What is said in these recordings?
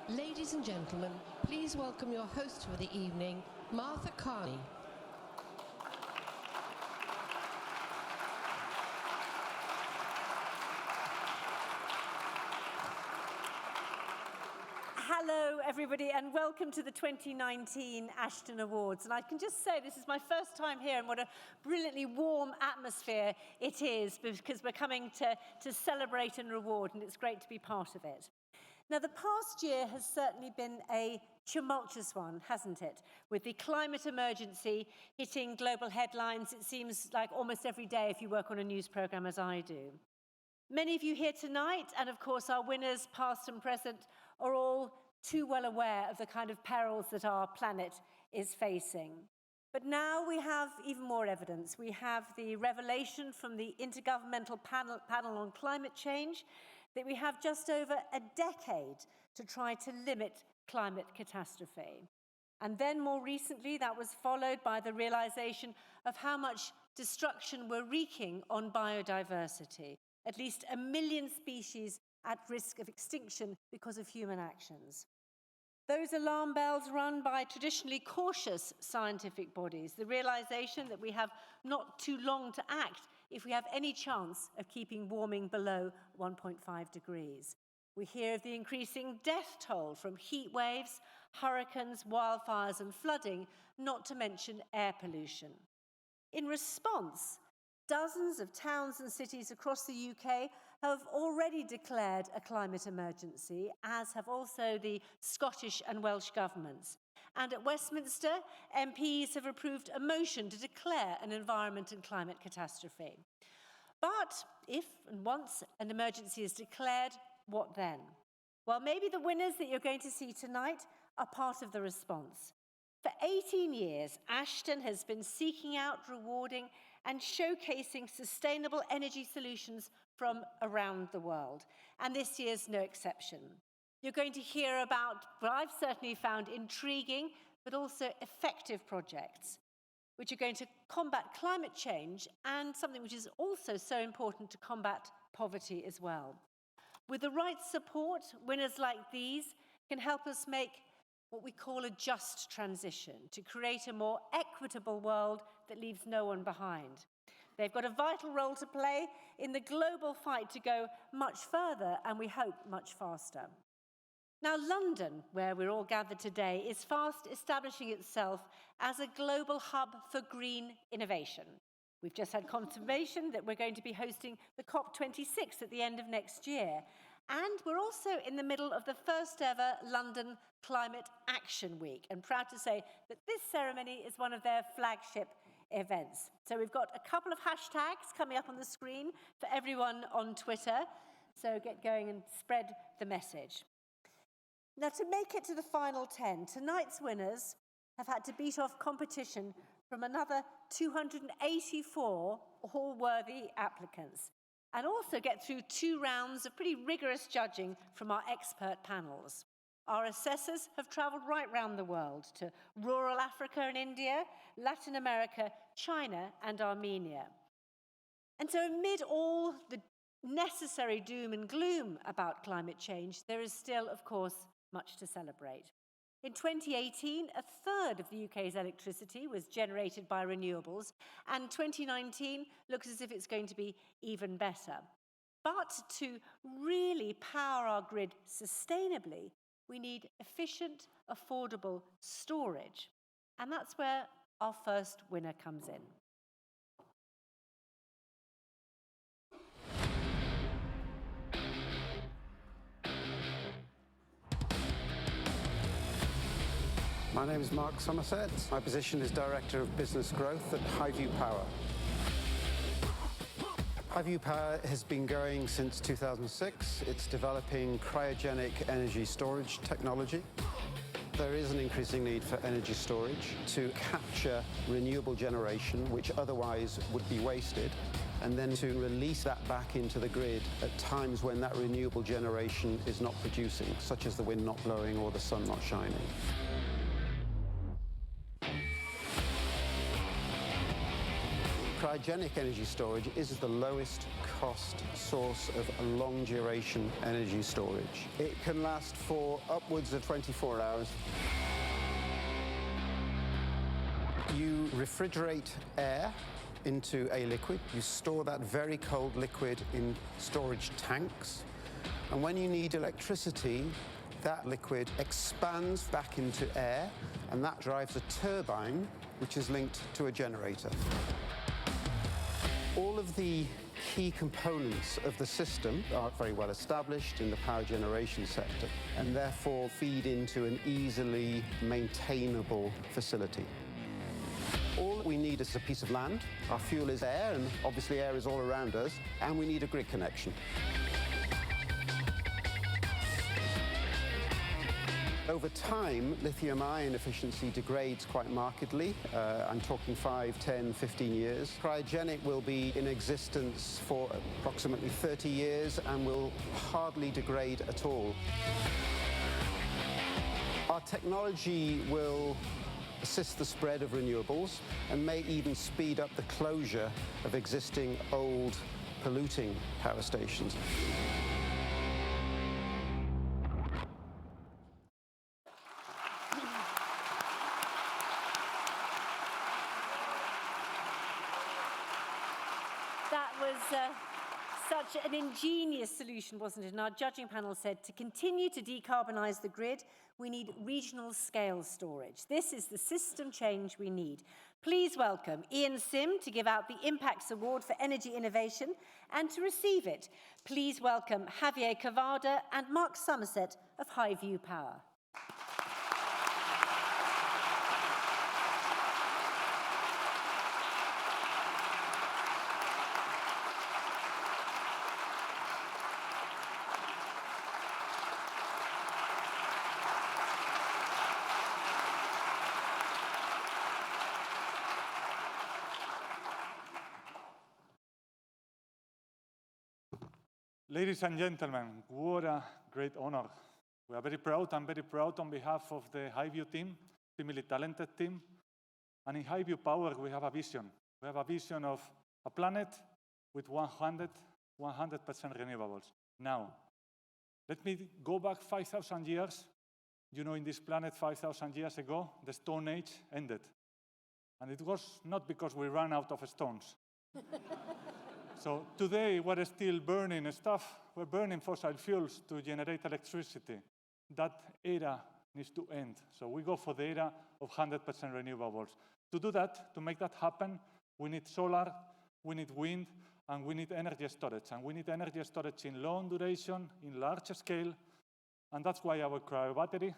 Ladies and gentlemen, please welcome your host for the evening, Martha Carney. Hello, everybody, and welcome to the 2019 Ashden Awards. And I can just say this is my first time here, and what a brilliantly warm atmosphere it is, because we're coming to celebrate and reward, and it's great to be part of it. Now, the past year has certainly been a tumultuous one, hasn't it? With the climate emergency hitting global headlines, it seems like almost every day if you work on a news programme, as I do. Many of you here tonight, and of course our winners, past and present, are all too well aware of the kind of perils that our planet is facing. But now we have even more evidence. We have the revelation from the Intergovernmental Panel on Climate Change that we have just over a decade to try to limit climate catastrophe. And then more recently, that was followed by the realization of how much destruction we're wreaking on biodiversity. At least 1 million species at risk of extinction because of human actions. Those alarm bells run by traditionally cautious scientific bodies, the realization that we have not too long to act if we have any chance of keeping warming below 1.5 degrees. We hear of the increasing death toll from heat waves, hurricanes, wildfires and flooding, not to mention air pollution. In response, dozens of towns and cities across the UK have already declared a climate emergency, as have also the Scottish and Welsh governments. And at Westminster, MPs have approved a motion to declare an environment and climate catastrophe. But if and once an emergency is declared, what then? Well, maybe the winners that you're going to see tonight are part of the response. For 18 years, Ashton has been seeking out, rewarding, and showcasing sustainable energy solutions from around the world. And this year's no exception. You're going to hear about what I've certainly found intriguing, but also effective projects, which are going to combat climate change and something which is also so important to combat poverty as well. With the right support, winners like these can help us make what we call a just transition, to create a more equitable world that leaves no one behind. They've got a vital role to play in the global fight to go much further, and we hope much faster. Now, London, where we're all gathered today, is fast establishing itself as a global hub for green innovation. We've just had confirmation that we're going to be hosting the COP26 at the end of next year. And we're also in the middle of the first ever London Climate Action Week, and proud to say that this ceremony is one of their flagship events. So we've got a couple of hashtags coming up on the screen for everyone on Twitter. So get going and spread the message. Now, to make it to the final 10, tonight's winners have had to beat off competition from another 284 all-worthy applicants, and also get through 2 rounds of pretty rigorous judging from our expert panels. Our assessors have travelled right round the world to rural Africa and India, Latin America, China and Armenia. And so amid all the necessary doom and gloom about climate change, there is still, of course, much to celebrate. In 2018, a third of the UK's electricity was generated by renewables, and 2019 looks as if it's going to be even better. But to really power our grid sustainably, we need efficient, affordable storage. And that's where our first winner comes in. My name is Mark Somerset. My position is Director of Business Growth at Highview Power. Highview Power has been going since 2006. It's developing cryogenic energy storage technology. There is an increasing need for energy storage to capture renewable generation, which otherwise would be wasted, and then to release that back into the grid at times when that renewable generation is not producing, such as the wind not blowing or the sun not shining. Cryogenic energy storage is the lowest cost source of long duration energy storage. It can last for upwards of 24 hours. You refrigerate air into a liquid. You store that very cold liquid in storage tanks. And when you need electricity, that liquid expands back into air, and that drives a turbine, which is linked to a generator. All of the key components of the system are very well established in the power generation sector, and therefore feed into an easily maintainable facility. All we need is a piece of land. Our fuel is air, and obviously air is all around us, and we need a grid connection. Over time, lithium-ion efficiency degrades quite markedly. I'm talking 5, 10, 15 years. Cryogenic will be in existence for approximately 30 years and will hardly degrade at all. Our technology will assist the spread of renewables and may even speed up the closure of existing old polluting power stations. That was such an ingenious solution, wasn't it? And our judging panel said, to continue to decarbonise the grid, we need regional scale storage. This is the system change we need. Please welcome Ian Sim to give out the Impacts Award for Energy Innovation, and to receive it, please welcome Javier Cavada and Mark Somerset of Highview Power. Ladies and gentlemen, what a great honor. We are very proud. I'm very proud on behalf of the Highview team, extremely talented team. And in Highview Power, we have a vision. We have a vision of a planet with 100% renewables. Now, let me go back 5,000 years. You know, in this planet 5,000 years ago, the Stone Age ended. And it was not because we ran out of stones. So today, we're still burning stuff. We're burning fossil fuels to generate electricity. That era needs to end. So we go for the era of 100% renewables. To do that, to make that happen, we need solar, we need wind, and we need energy storage. And we need energy storage in long duration, in large scale. And that's why our cryobattery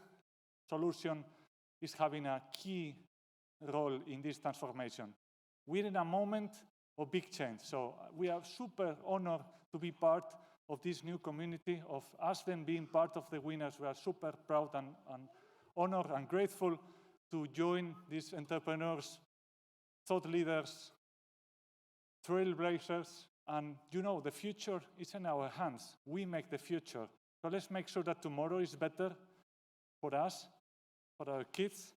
solution is having a key role in this transformation. We're in a moment of big change. So we are super honored to be part of this new community, of Ashden being part of the winners. We are super proud and honored and grateful to join these entrepreneurs, thought leaders, trailblazers. And you know, the future is in our hands. We make the future. So let's make sure that tomorrow is better for us, for our kids,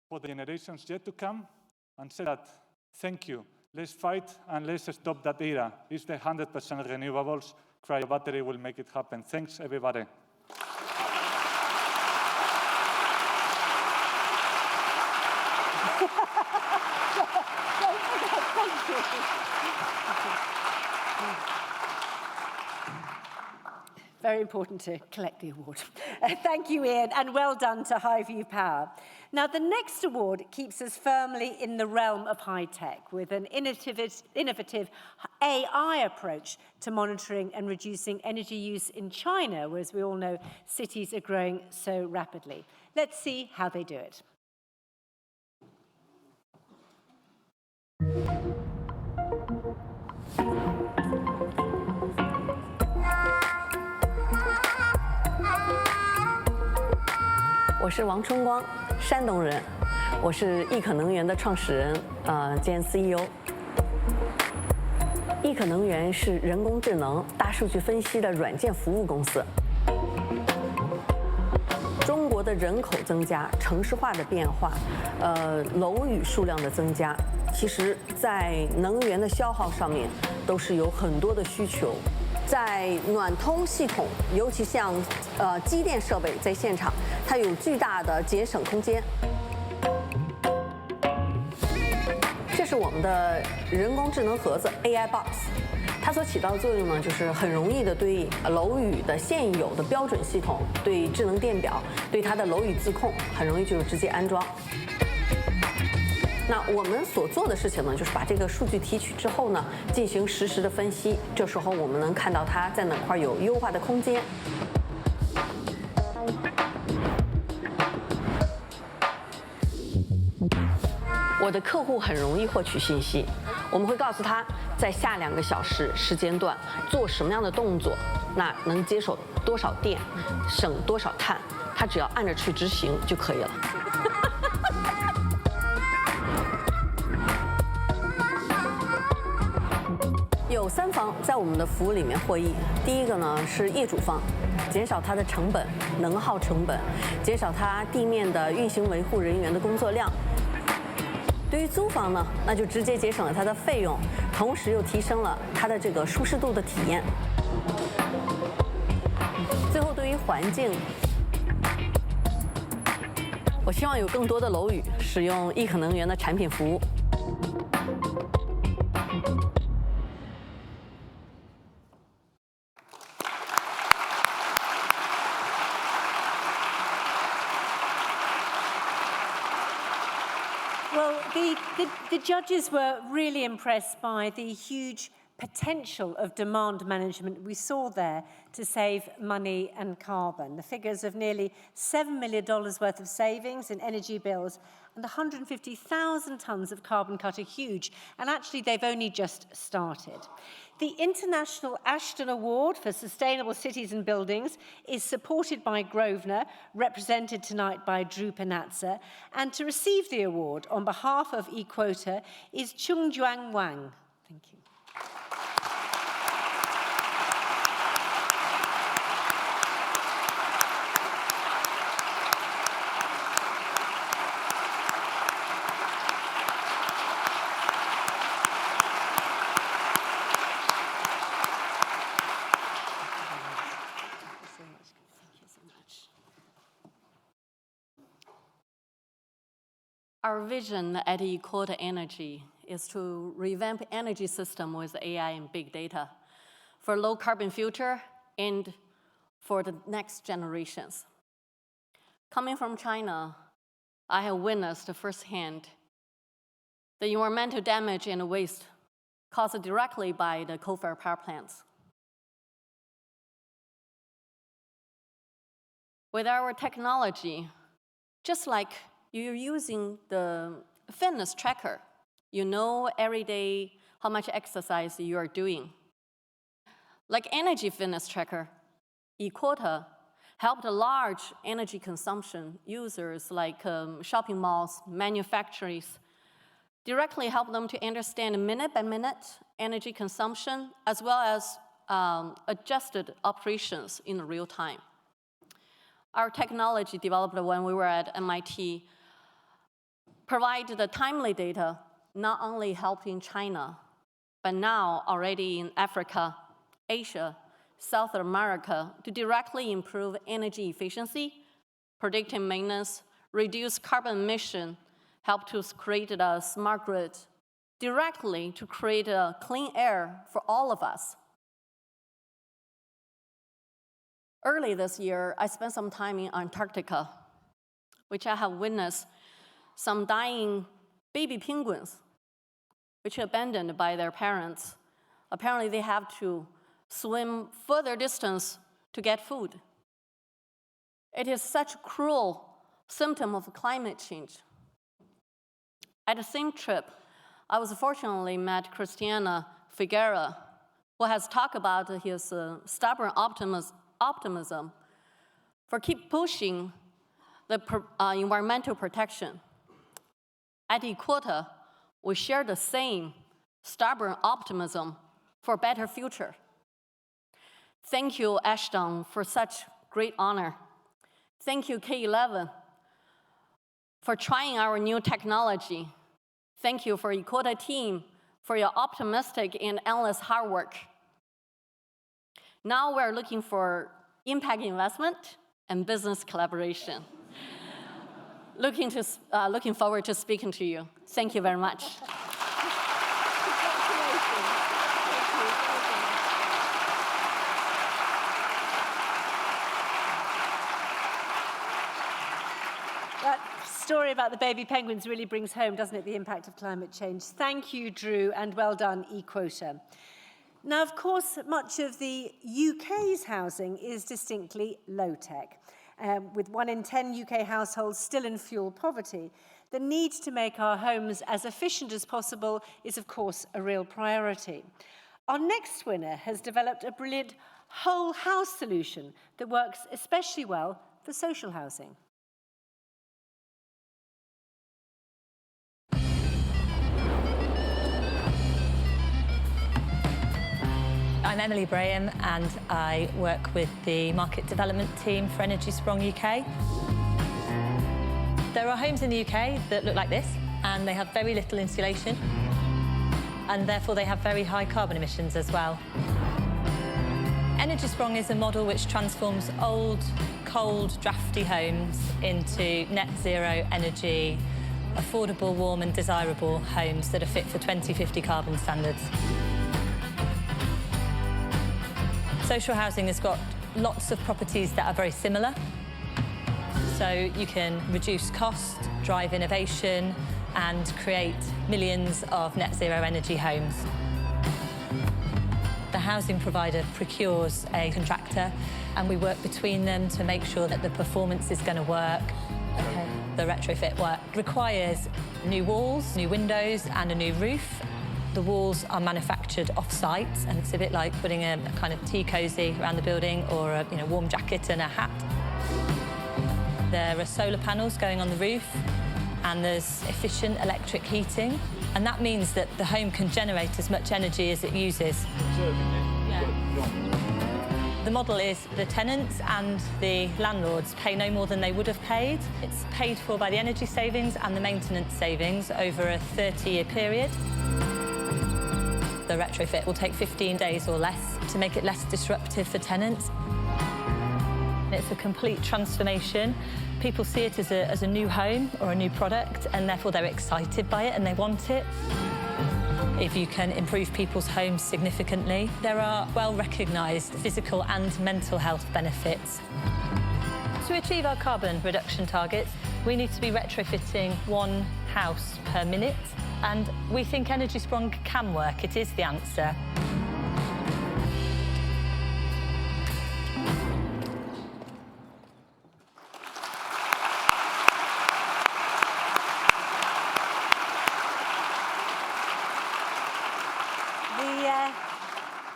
for the generations yet to come, and say that, thank you. Let's fight and let's stop that era. It's the 100% renewables. Cryobattery will make it happen. Thanks, everybody. Very important to collect the award. Thank you, Ian, and well done to Highview Power. Now, the next award keeps us firmly in the realm of high tech, with an innovative AI approach to monitoring and reducing energy use in China, where, as we all know, cities are growing so rapidly. Let's see how they do it.我是王春光，山东人，我是易可能源的创始人，兼 CEO。易可能源是人工智能、大数据分析的软件服务公司。中国的人口增加、城市化的变化，楼宇数量的增加，其实在能源的消耗上面都是有很多的需求。在暖通系统，尤其像机电设备在现场，它有巨大的节省空间。这是我们的人工智能盒子 AI Box， 它所起到的作用呢，就是很容易的对楼宇的现有的标准系统、对智能电表、对它的楼宇自控，很容易就直接安装。那我们所做的事情呢，就是把这个数据提取之后呢，进行实时的分析。这时候我们能看到它在哪块有优化的空间。我的客户很容易获取信息，我们会告诉他在下2个小时时间段做什么样的动作，那能节省多少电，省多少碳，他只要按着去执行就可以了。有3方在我们的服务里面获益。第一个呢是业主方，减少它的成本、能耗成本，减少它地面的运行维护人员的工作量。对于租方呢，那就直接节省了它的费用，同时又提升了它的这个舒适度的体验。最后，对于环境，我希望有更多的楼宇使用易可能源的产品服务。Well, the judges were really impressed by the huge potential of demand management we saw there to save money and carbon. The figures of nearly $7 million worth of savings in energy bills and 150,000 tonnes of carbon cut are huge, and actually they've only just started. The International Ashden Award for Sustainable Cities and Buildings is supported by Grosvenor, represented tonight by Drew Panatza, and to receive the award on behalf of eQuota is Chung Juang Wang. Thank you. Our vision at eQuota Energy is to revamp energy system with AI and big data for a low carbon future and for the next generations. Coming from China, I have witnessed firsthand the environmental damage and waste caused directly by the coal-fired power plants. With our technology, just like you're using the fitness tracker, you know every day how much exercise you are doing. Like energy fitness tracker, eQuota helped large energy consumption users like shopping malls, manufacturers, directly help them to understand minute-by-minute energy consumption as well as adjusted operations in real time. Our technology developed when we were at MIT provide the timely data, not only helping China, but now already in Africa, Asia, South America, to directly improve energy efficiency, predictive maintenance, reduce carbon emission, help to create a smart grid, directly to create a clean air for all of us. Early this year, I spent some time in Antarctica, which I have witnessed some dying baby penguins, which are abandoned by their parents. Apparently, they have to swim further distance to get food. It is such a cruel symptom of climate change. At the same trip, I was fortunately met Christiana Figuera, who has talked about his stubborn optimism for keep pushing the environmental protection. At eQuota, we share the same stubborn optimism for a better future. Thank you, Ashton, for such great honor. Thank you, K11, for trying our new technology. Thank you for Equota team for your optimistic and endless hard work. Now we're looking for impact investment and business collaboration. Looking forward to speaking to you. Thank you very much. That story about the baby penguins really brings home, doesn't it, the impact of climate change. Thank you, Drew, and well done, Equota. Now, of course, much of the UK's housing is distinctly low-tech, with 1 in 10 UK households still in fuel poverty. The need to make our homes as efficient as possible is, of course, a real priority. Our next winner has developed a brilliant whole house solution that works especially well for social housing. I'm Emily Braham and I work with the market development team for Energy Sprong UK. There are homes in the UK that look like this and they have very little insulation and therefore they have very high carbon emissions as well. Energy Sprong is a model which transforms old, cold, drafty homes into net zero energy, affordable, warm and desirable homes that are fit for 2050 carbon standards. Social housing has got lots of properties that are very similar. So you can reduce cost, drive innovation, and create millions of net zero energy homes. The housing provider procures a contractor, and we work between them to make sure that the performance is going to work. Okay. The retrofit work requires new walls, new windows, and a new roof. The walls are manufactured off-site, and it's a bit like putting a kind of tea cosy around the building or a warm jacket and a hat. There are solar panels going on the roof, and there's efficient electric heating, and that means that the home can generate as much energy as it uses. The model is the tenants and the landlords pay no more than they would have paid. It's paid for by the energy savings and the maintenance savings over a 30-year period. The retrofit will take 15 days or less to make it less disruptive for tenants. It's a complete transformation. People see it as a new home or a new product, and therefore they're excited by it and they want it. If you can improve people's homes significantly, there are well-recognised physical and mental health benefits. To achieve our carbon reduction targets, we need to be retrofitting 1 house per minute, and we think Energy Sprong can work. It is the answer.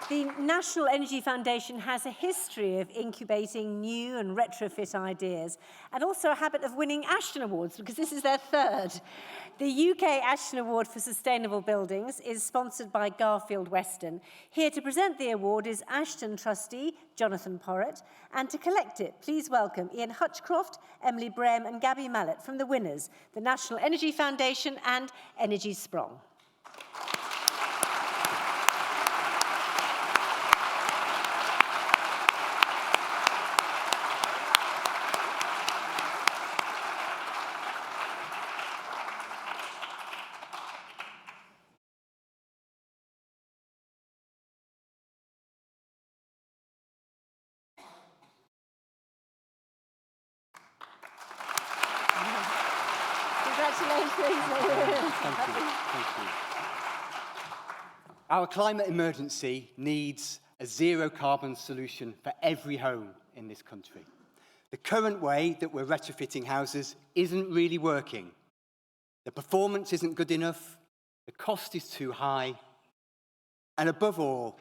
The National Energy Foundation has a history of incubating new and retrofit ideas, and also a habit of winning Ashden Awards, because this is their 3rd. The UK Ashton Award for Sustainable Buildings is sponsored by Garfield Weston. Here to present the award is Ashton trustee Jonathan Porritt, and to collect it, please welcome Ian Hutchcroft, Emily Braham and Gabby Mallet from the winners, the National Energy Foundation and Energy Sprong. Congratulations. Thank you. Our climate emergency needs a zero-carbon solution for every home in this country. The current way that we're retrofitting houses isn't really working. The performance isn't good enough, the cost is too high, and above all,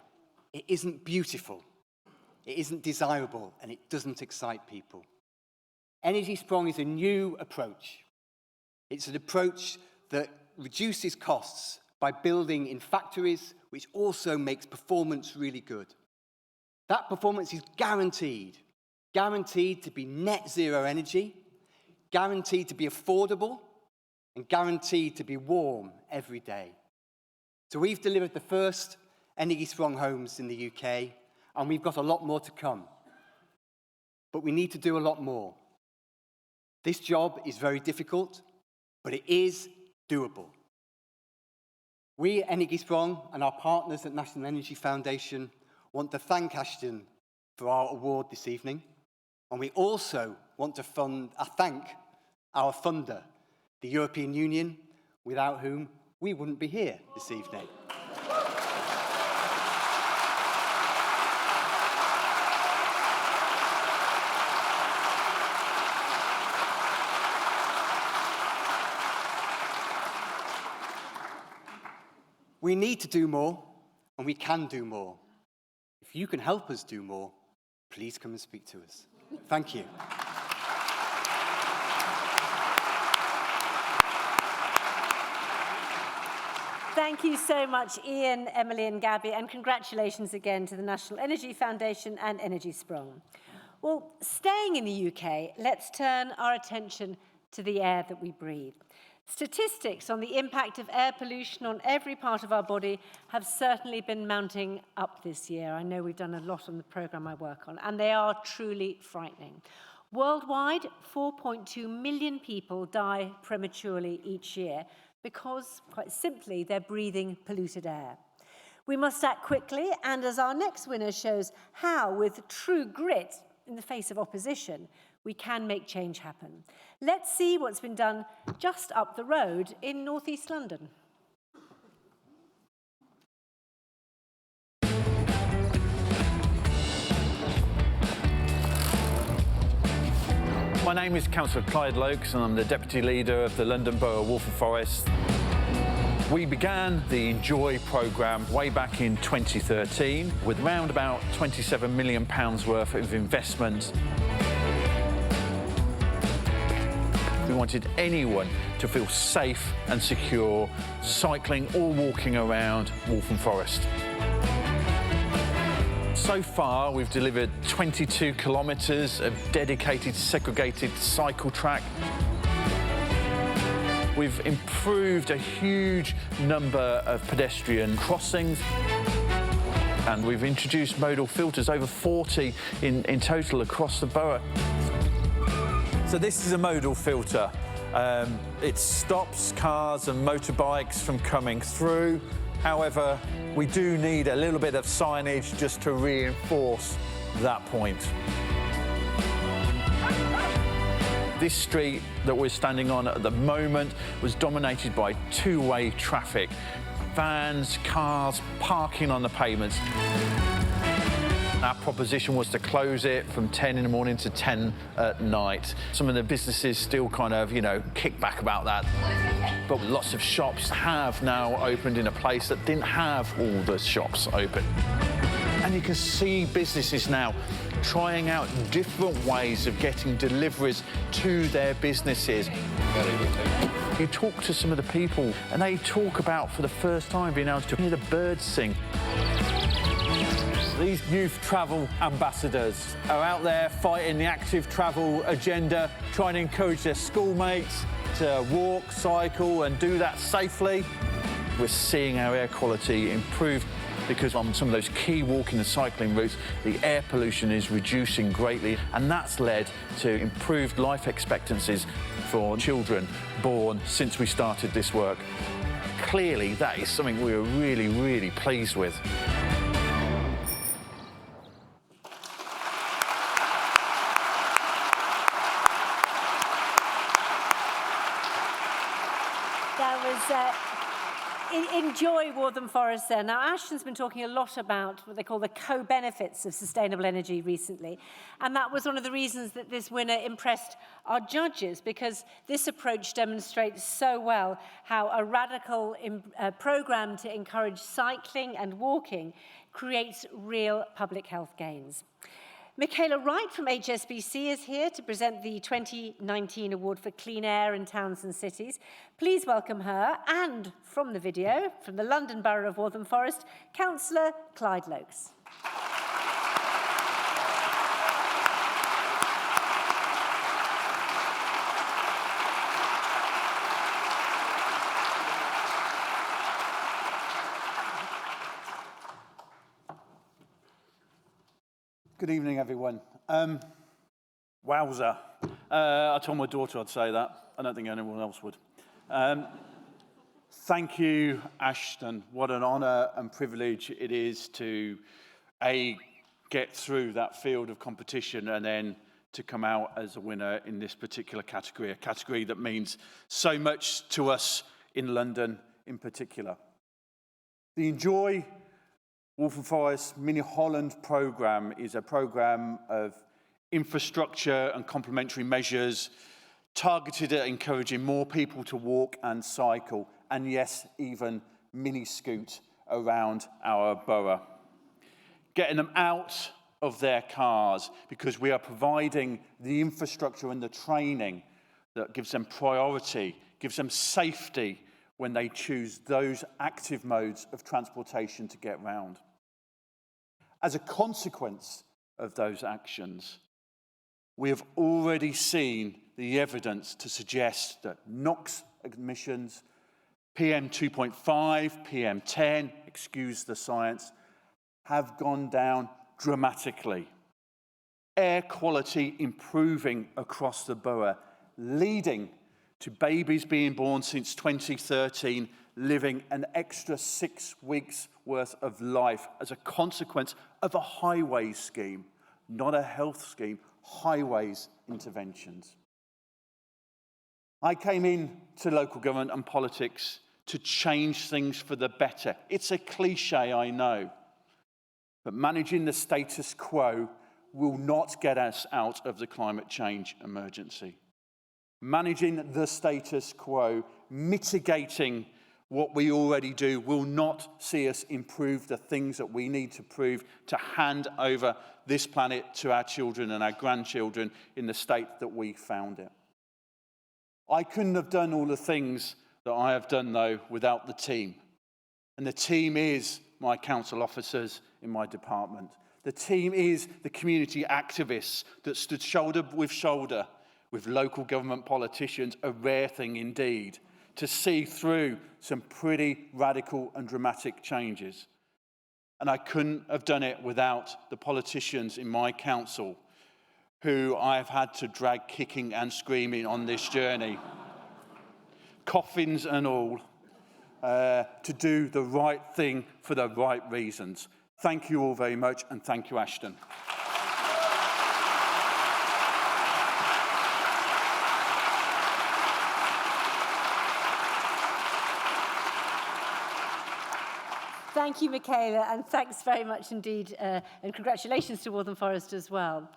it isn't beautiful, it isn't desirable, and it doesn't excite people. Energy Sprong is a new approach. It's an approach that reduces costs by building in factories, which also makes performance really good. That performance is guaranteed to be net zero energy, guaranteed to be affordable, and guaranteed to be warm every day. So we've delivered the first Energy Strong homes in the UK, and we've got a lot more to come. But we need to do a lot more. This job is very difficult, but it is doable. We at Energy Strong and our partners at National Energy Foundation want to thank Ashton for our award this evening. And we also want to thank our funder, the European Union, without whom we wouldn't be here this evening. We need to do more, and we can do more. If you can help us do more, please come and speak to us. Thank you. Thank you so much, Ian, Emily and Gabby, and congratulations again to the National Energy Foundation and Energy Strong. Well, staying in the UK, let's turn our attention to the air that we breathe. Statistics on the impact of air pollution on every part of our body have certainly been mounting up this year. I know we've done a lot on the programme I work on, and they are truly frightening. Worldwide, 4.2 million people die prematurely each year because, quite simply, they're breathing polluted air. We must act quickly, and as our next winner shows how, with true grit in the face of opposition, we can make change happen. Let's see what's been done just up the road in North East London. My name is Councillor Clyde Lokes and I'm the Deputy Leader of the London Borough of Waltham Forest. We began the Enjoy programme way back in 2013 with around about £27 million worth of investment. We wanted anyone to feel safe and secure cycling or walking around Waltham Forest. So far, we've delivered 22 kilometres of dedicated, segregated cycle track. We've improved a huge number of pedestrian crossings. And we've introduced modal filters, over 40 in total across the borough. So this is a modal filter. It stops cars and motorbikes from coming through. However, we do need a little bit of signage just to reinforce that point. This street that we're standing on at the moment was dominated by two-way traffic. Vans, cars, parking on the pavements. Our proposition was to close it from 10 in the morning to 10 at night. Some of the businesses still kind of, kick back about that. But lots of shops have now opened in a place that didn't have all the shops open. And you can see businesses now trying out different ways of getting deliveries to their businesses. You talk to some of the people and they talk about, for the first time, being able to hear the birds sing. These youth travel ambassadors are out there fighting the active travel agenda, trying to encourage their schoolmates to walk, cycle and do that safely. We're seeing our air quality improve because on some of those key walking and cycling routes, the air pollution is reducing greatly, and that's led to improved life expectancies for children born since we started this work. Clearly, that is something we're really, really pleased with. Enjoy Waltham Forest there. Now, Ashton's been talking a lot about what they call the co-benefits of sustainable energy recently, and that was one of the reasons that this winner impressed our judges, because this approach demonstrates so well how a radical programme to encourage cycling and walking creates real public health gains. Michaela Wright from HSBC is here to present the 2019 Award for Clean Air in Towns and Cities. Please welcome her, and from the video, from the London Borough of Waltham Forest, Councillor Clyde Lokes. Good evening, everyone. Wowza. I told my daughter I'd say that. I don't think anyone else would. Thank you, Ashton. What an honour and privilege it is to, get through that field of competition and then to come out as a winner in this particular category, a category that means so much to us in London in particular. The Enjoy Waltham Forest Mini Holland programme is a programme of infrastructure and complementary measures targeted at encouraging more people to walk and cycle, and yes, even mini-scoot around our borough. Getting them out of their cars because we are providing the infrastructure and the training that gives them priority, gives them safety when they choose those active modes of transportation to get round. As a consequence of those actions, we have already seen the evidence to suggest that NOx emissions, PM 2.5, PM 10, excuse the science, have gone down dramatically. Air quality improving across the borough, leading to babies being born since 2013, living an extra 6 weeks worth of life as a consequence of a highways scheme, not a health scheme, highways interventions. I came into local government and politics to change things for the better. It's a cliche, I know, but managing the status quo will not get us out of the climate change emergency. Managing the status quo, mitigating what we already do, will not see us improve the things that we need to prove to hand over this planet to our children and our grandchildren in the state that we found it. I couldn't have done all the things that I have done, though, without the team. And the team is my council officers in my department. The team is the community activists that stood shoulder with local government politicians, a rare thing indeed, to see through some pretty radical and dramatic changes. And I couldn't have done it without the politicians in my council who I have had to drag kicking and screaming on this journey, coffins and all, to do the right thing for the right reasons. Thank you all very much, and thank you, Ashton. Thank you, Michaela, and thanks very much indeed, and congratulations to Waltham Forest as well.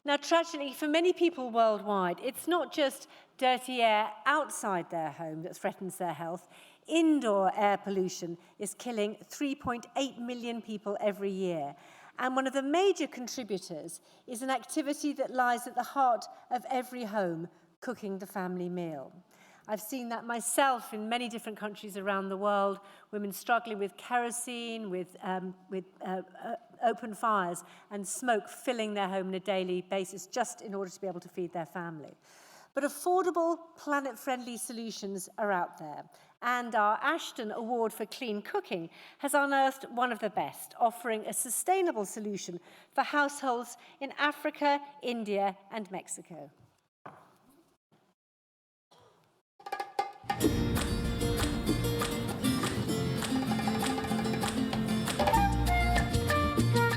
Now, tragically, for many people worldwide, it's not just dirty air outside their home that threatens their health. Indoor air pollution is killing 3.8 million people every year. And one of the major contributors is an activity that lies at the heart of every home, cooking the family meal. I've seen that myself in many different countries around the world, women struggling with kerosene, with open fires, and smoke filling their home on a daily basis just in order to be able to feed their family. But affordable, planet-friendly solutions are out there. And our Ashden Award for Clean Cooking has unearthed one of the best, offering a sustainable solution for households in Africa, India, and Mexico.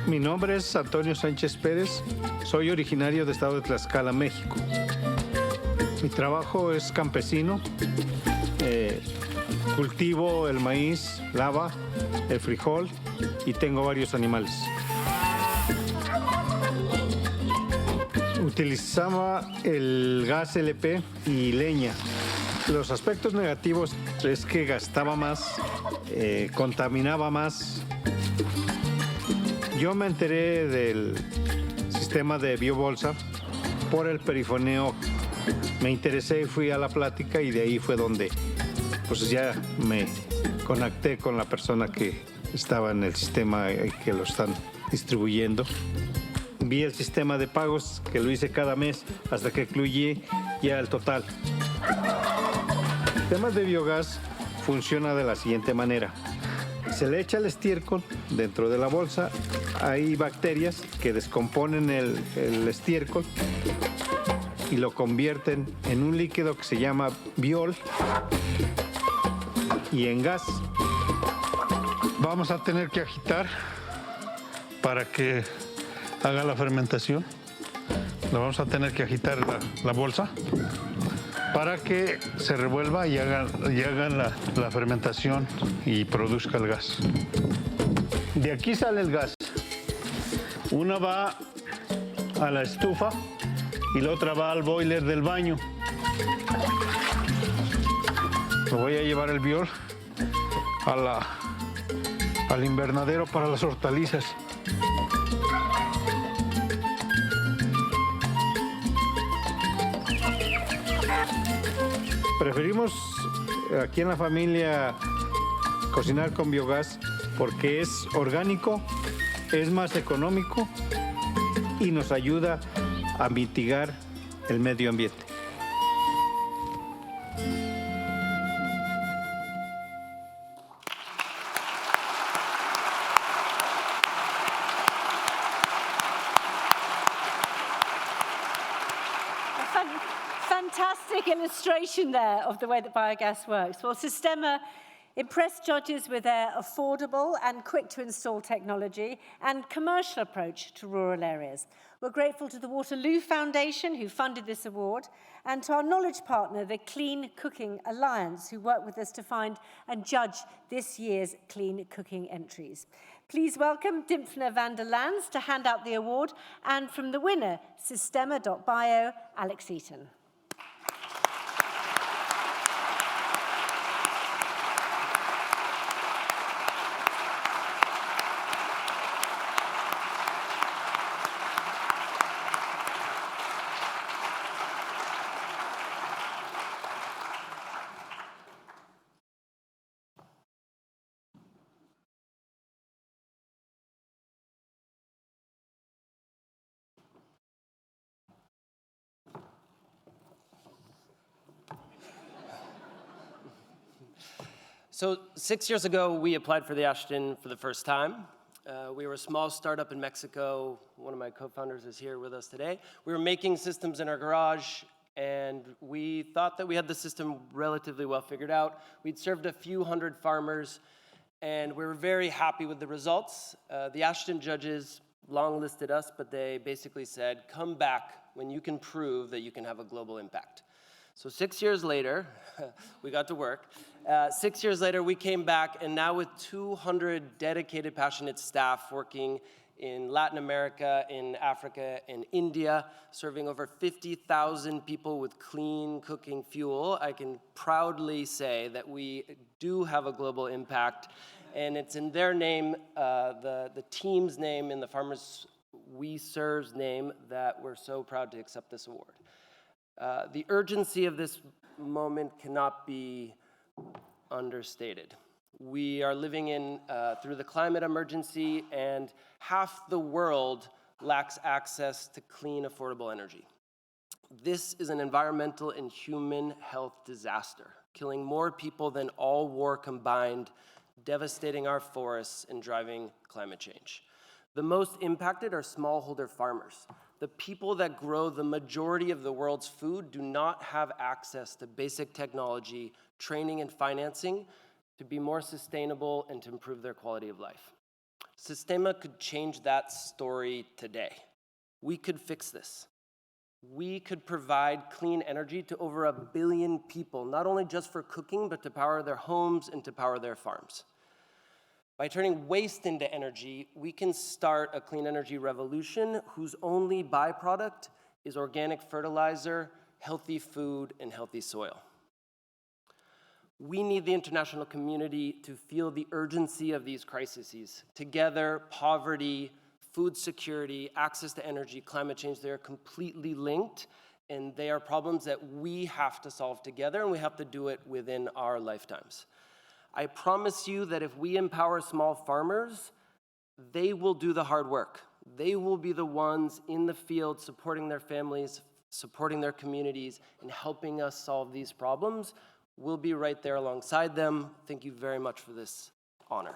Mi nombre es Antonio Sánchez Pérez, soy originario del estado de Tlaxcala, México. Mi trabajo es campesino, cultivo el maíz, la haba, el frijol y tengo varios animales. Utilizaba el gas LP y leña. Los aspectos negativos es que gastaba más, contaminaba más. Yo me enteré del sistema de biobolsa por el perifoneo. Me interesé y fui a la plática y de ahí fue donde pues ya me conecté con la persona que estaba en el sistema y que lo están distribuyendo. Vi el sistema de pagos que lo hice cada mes hasta que incluí ya el total. El sistema de biogás funciona de la siguiente manera. Se le echa el estiércol dentro de la bolsa. Hay bacterias que descomponen el estiércol y lo convierten en un líquido que se llama biol y en gas. Vamos a tener que agitar para que haga la fermentación. Lo vamos a tener que agitar la bolsa para que se revuelva y hagan la fermentación y produzca el gas. De aquí sale el gas. Una va a la estufa y la otra va al boiler del baño. Me voy a llevar el biol al invernadero para las hortalizas. Preferimos aquí en la familia cocinar con biogás porque es orgánico, es más económico y nos ayuda a mitigar el medio ambiente. Fantastic illustration there of the way that biogas works. Well, Sistema impressed judges with their affordable and quick-to-install technology and commercial approach to rural areas. We're grateful to the Waterloo Foundation, who funded this award, and to our knowledge partner, the Clean Cooking Alliance, who worked with us to find and judge this year's clean cooking entries. Please welcome Dimfna van der Lans to hand out the award, and from the winner, Sistema.bio, Alex Eaton. So 6 years ago, we applied for the Ashton for the first time. We were a small startup in Mexico. One of my co-founders is here with us today. We were making systems in our garage, and we thought that we had the system relatively well figured out. We'd served a few hundred farmers, and we were very happy with the results. The Ashton judges long listed us, but they basically said, come back when you can prove that you can have a global impact. So 6 years later, we got to work. 6 years later, we came back, and now with 200 dedicated, passionate staff working in Latin America, in Africa, in India, serving over 50,000 people with clean cooking fuel, I can proudly say that we do have a global impact, and it's in their name, the team's name, and the Farmers We Serve's name, that we're so proud to accept this award. The urgency of this moment cannot be understated. We are living through the climate emergency, and half the world lacks access to clean, affordable energy. This is an environmental and human health disaster, killing more people than all war combined, devastating our forests and driving climate change. The most impacted are smallholder farmers. The people that grow the majority of the world's food do not have access to basic technology, training, and financing to be more sustainable and to improve their quality of life. Sistema could change that story today. We could fix this. We could provide clean energy to over 1 billion people, not only just for cooking, but to power their homes and to power their farms. By turning waste into energy, we can start a clean energy revolution whose only byproduct is organic fertilizer, healthy food, and healthy soil. We need the international community to feel the urgency of these crises. Together, poverty, food security, access to energy, climate change, they are completely linked, and they are problems that we have to solve together, and we have to do it within our lifetimes. I promise you that if we empower small farmers, they will do the hard work. They will be the ones in the field supporting their families, supporting their communities, and helping us solve these problems. We'll be right there alongside them. Thank you very much for this honor.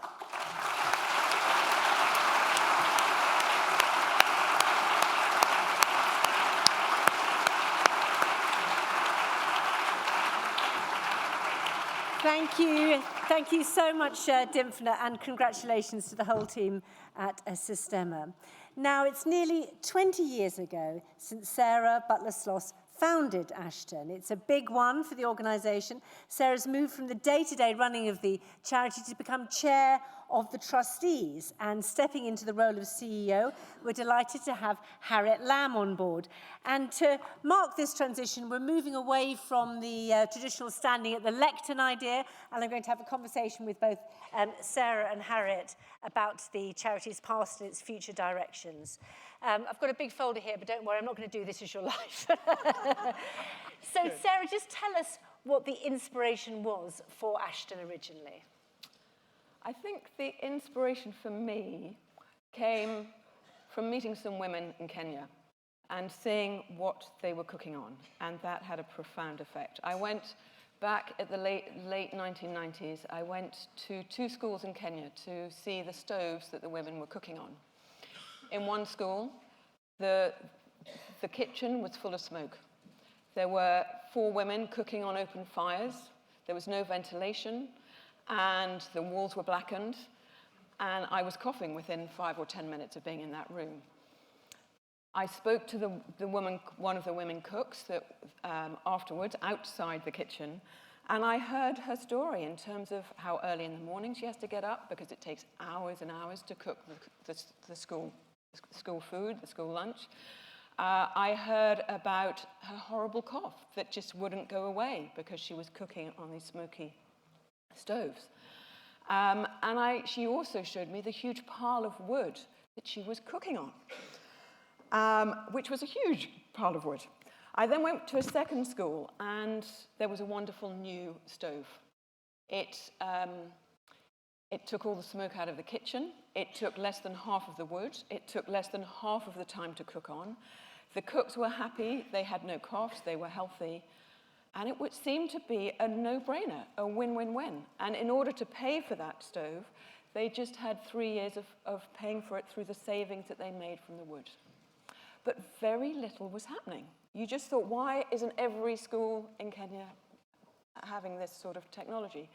Thank you. Thank you so much, Dymphna, and congratulations to the whole team at Systema. Now, it's nearly 20 years ago since Sarah Butler-Sloss founded Ashton. It's a big one for the organisation. Sarah's moved from the day-to-day running of the charity to become chair of the trustees, and stepping into the role of CEO, we're delighted to have Harriet Lamb on board. And to mark this transition, we're moving away from the traditional standing at the lectern idea, and I'm going to have a conversation with both Sarah and Harriet about the charity's past and its future directions. I've got a big folder here, but don't worry, I'm not going to do This Is Your Life. So, Sarah, just tell us what the inspiration was for Ashton originally. I think the inspiration for me came from meeting some women in Kenya and seeing what they were cooking on, and that had a profound effect. I went back at the late 1990s, I went to 2 schools in Kenya to see the stoves that the women were cooking on. In one school, the kitchen was full of smoke. There were 4 women cooking on open fires. There was no ventilation, and the walls were blackened, and I was coughing within 5 or 10 minutes of being in that room. I spoke to the woman, one of the women cooks, that afterwards, outside the kitchen, and I heard her story in terms of how early in the morning she has to get up because it takes hours and hours to cook the school food, the school lunch. I heard about her horrible cough that just wouldn't go away because she was cooking on these smoky stoves. And she also showed me the huge pile of wood that she was cooking on, which was a huge pile of wood. I then went to a second school, and there was a wonderful new stove. It took all the smoke out of the kitchen. It took less than half of the wood. It took less than half of the time to cook on. The cooks were happy. They had no coughs. They were healthy. And it would seem to be a no-brainer, a win-win-win. And in order to pay for that stove, they just had 3 years of paying for it through the savings that they made from the wood. But very little was happening. You just thought, why isn't every school in Kenya having this sort of technology?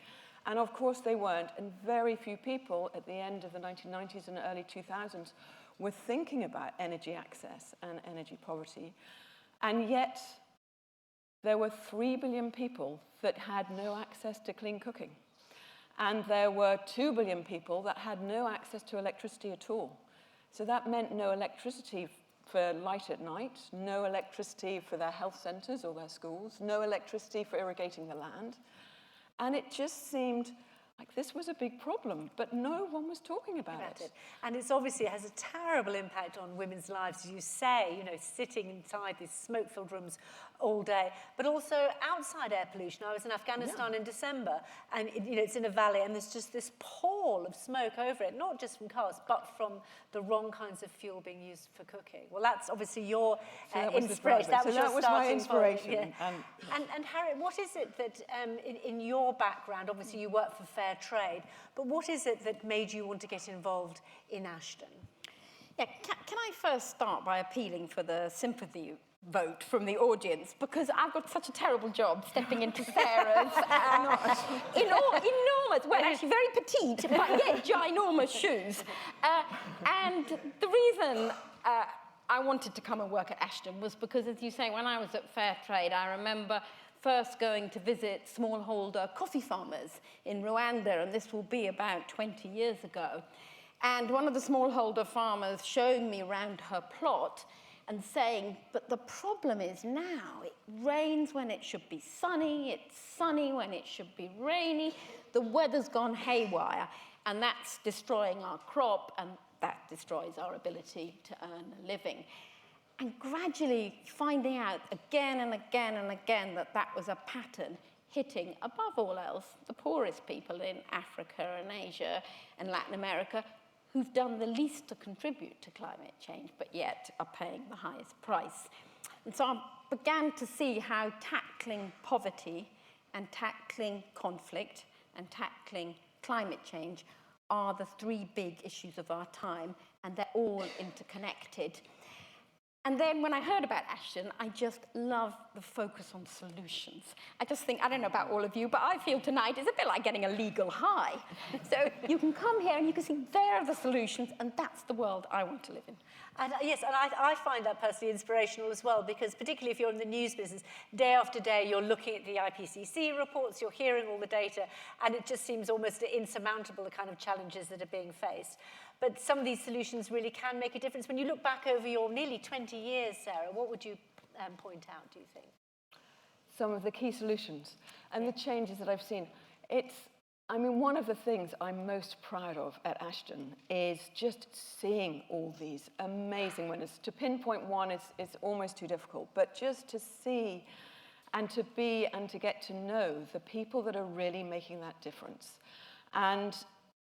And of course they weren't, and very few people at the end of the 1990s and early 2000s were thinking about energy access and energy poverty. And yet, there were 3 billion people that had no access to clean cooking. And there were 2 billion people that had no access to electricity at all. So that meant no electricity for light at night, no electricity for their health centers or their schools, no electricity for irrigating the land. And it just seemed like this was a big problem, but no one was talking about it. And it's obviously has a terrible impact on women's lives, as you say, you know, sitting inside these smoke-filled rooms all day, but also outside air pollution. I was in Afghanistan in December, and it's in a valley, and there's just this pall of smoke over it, not just from cars, but from the wrong kinds of fuel being used for cooking. Well, that's obviously your inspiration. That was my inspiration. Yeah. And Harriet, what is it that, in your background, obviously you work for Fair Trade, but what is it that made you want to get involved in Ashton? Yeah, can I first start by appealing for the sympathy vote from the audience, because I've got such a terrible job stepping into Sarah's enormous, well, actually very petite, but yet ginormous shoes. And the reason I wanted to come and work at Ashton was because, as you say, when I was at Fair Trade, I remember first going to visit smallholder coffee farmers in Rwanda, and this will be about 20 years ago. And one of the smallholder farmers showing me around her plot and saying, but the problem is now, it rains when it should be sunny, it's sunny when it should be rainy, the weather's gone haywire, and that's destroying our crop, and that destroys our ability to earn a living. And gradually finding out again and again and again that that was a pattern hitting, above all else, the poorest people in Africa and Asia and Latin America, who've done the least to contribute to climate change, but yet are paying the highest price. And so I began to see how tackling poverty and tackling conflict and tackling climate change are the three big issues of our time, and they're all interconnected. And then when I heard about Ashton, I just love the focus on solutions. I just think, I don't know about all of you, but I feel tonight is a bit like getting a legal high. So you can come here and you can see there are the solutions, and that's the world I want to live in. And yes, and I find that personally inspirational as well, because particularly if you're in the news business, day after day you're looking at the IPCC reports, you're hearing all the data, and it just seems almost insurmountable, the kind of challenges that are being faced. But some of these solutions really can make a difference. When you look back over your nearly 20 years, Sarah, what would you point out, do you think? Some of the key solutions and the changes that I've seen. One of the things I'm most proud of at Ashton is just seeing all these amazing winners. To pinpoint one is almost too difficult, but just to see and to be and to get to know the people that are really making that difference. And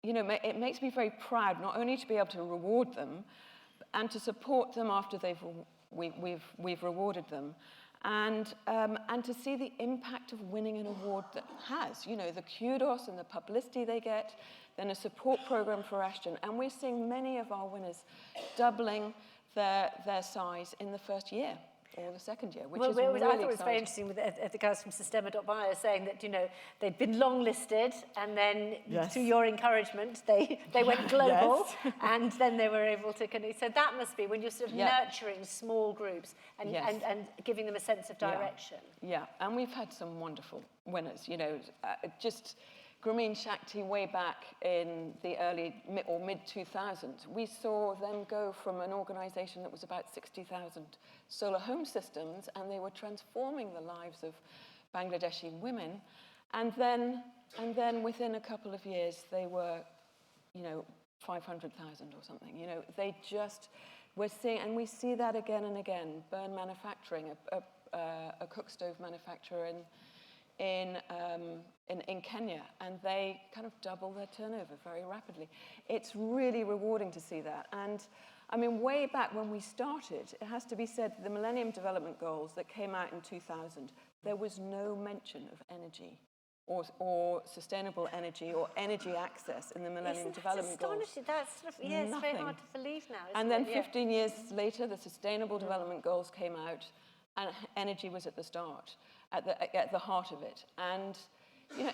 it makes me very proud not only to be able to reward them and to support them after we've rewarded them, and to see the impact of winning an award that has, the kudos and the publicity they get, then a support program for Ashton. And we're seeing many of our winners doubling their size in the first year or the second year, which is really exciting. I thought it was very interesting with the guys from Systema.bio saying that, they'd been longlisted, and then through your encouragement, they went global, and then they were able to so that must be when you're sort of nurturing small groups and giving them a sense of direction. Yeah, and we've had some wonderful winners, just Grameen Shakti way back in the early or mid-2000s, we saw them go from an organization that was about 60,000 solar home systems, and they were transforming the lives of Bangladeshi women. And then within a couple of years, they were, 500,000 or something. They just, we're seeing, and we see that again and again. Burn Manufacturing, a cook stove manufacturer in Kenya, and they kind of double their turnover very rapidly. It's really rewarding to see that. And way back when we started, it has to be said, the Millennium Development Goals that came out in 2000, there was no mention of energy or sustainable energy or energy access in the Millennium Development Goals. That's sort of, it's very hard to believe now, and then 15 years later, the Sustainable Development Goals came out, and energy was at the start, at the heart of it. And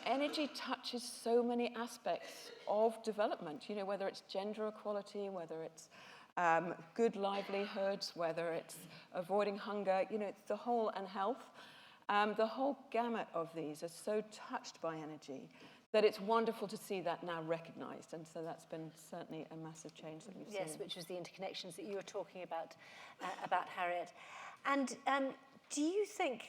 energy touches so many aspects of development, whether it's gender equality, whether it's good livelihoods, whether it's avoiding hunger, it's the whole, and health. The whole gamut of these are so touched by energy that it's wonderful to see that now recognized. And so that's been certainly a massive change that we've seen. Yes, which was the interconnections that you were talking about Harriet. And do you think,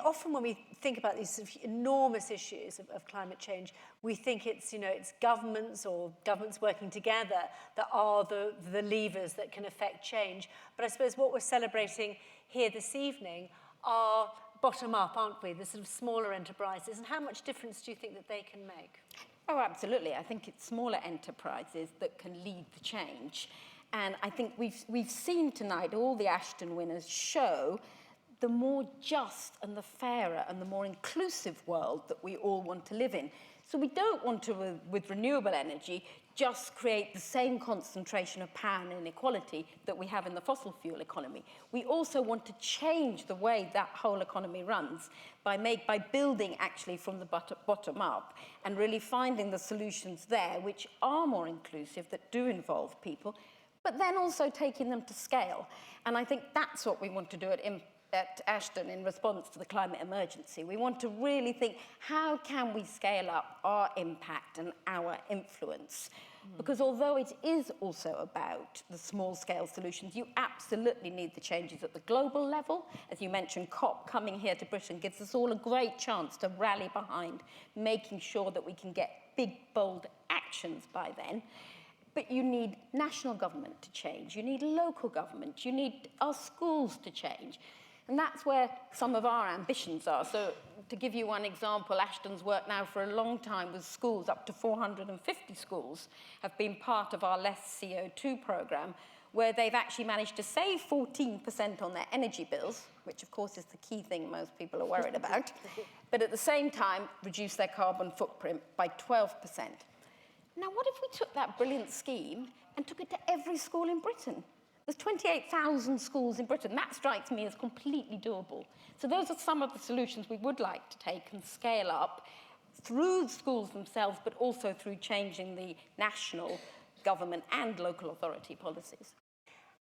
often when we think about these sort of enormous issues of climate change, we think it's, it's governments or governments working together that are the levers that can affect change. But I suppose what we're celebrating here this evening are bottom up, aren't we? The sort of smaller enterprises. And how much difference do you think that they can make? Oh, absolutely. I think it's smaller enterprises that can lead the change. And I think we've seen tonight all the Ashton winners show the more just and the fairer and the more inclusive world that we all want to live in. So we don't want to, with renewable energy, just create the same concentration of power and inequality that we have in the fossil fuel economy. We also want to change the way that whole economy runs by building actually from the bottom up and really finding the solutions there which are more inclusive, that do involve people, but then also taking them to scale. And I think that's what we want to do at Ashton in response to the climate emergency. We want to really think, how can we scale up our impact and our influence? Because although it is also about the small-scale solutions, you absolutely need the changes at the global level. As you mentioned, COP coming here to Britain gives us all a great chance to rally behind making sure that we can get big, bold actions by then. But you need national government to change. You need local government. You need our schools to change. And that's where some of our ambitions are. So to give you one example, Ashton's worked now for a long time with schools, up to 450 schools have been part of our Less CO2 programme, where they've actually managed to save 14% on their energy bills, which of course is the key thing most people are worried about, but at the same time reduce their carbon footprint by 12%. Now, what if we took that brilliant scheme and took it to every school in Britain? There's 28,000 schools in Britain. That strikes me as completely doable. So those are some of the solutions we would like to take and scale up through schools themselves, but also through changing the national government and local authority policies.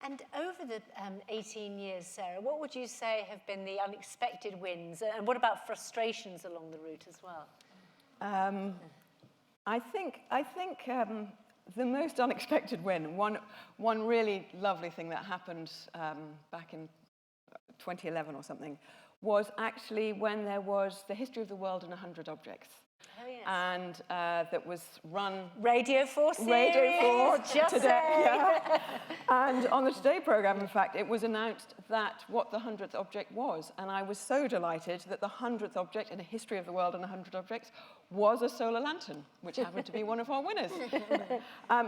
And over the 18 years, Sarah, what would you say have been the unexpected wins? And what about frustrations along the route as well? I think the most unexpected win, one really lovely thing that happened back in 2011 or something, was actually when there was the history of the world in 100 objects. Oh, yes. And that was run... Radio 4 series. Radio 4 just today. Yeah. And on the Today programme, in fact, it was announced that what the 100th object was. And I was so delighted that the 100th object in a history of the world in 100 objects was a solar lantern, which happened to be one of our winners.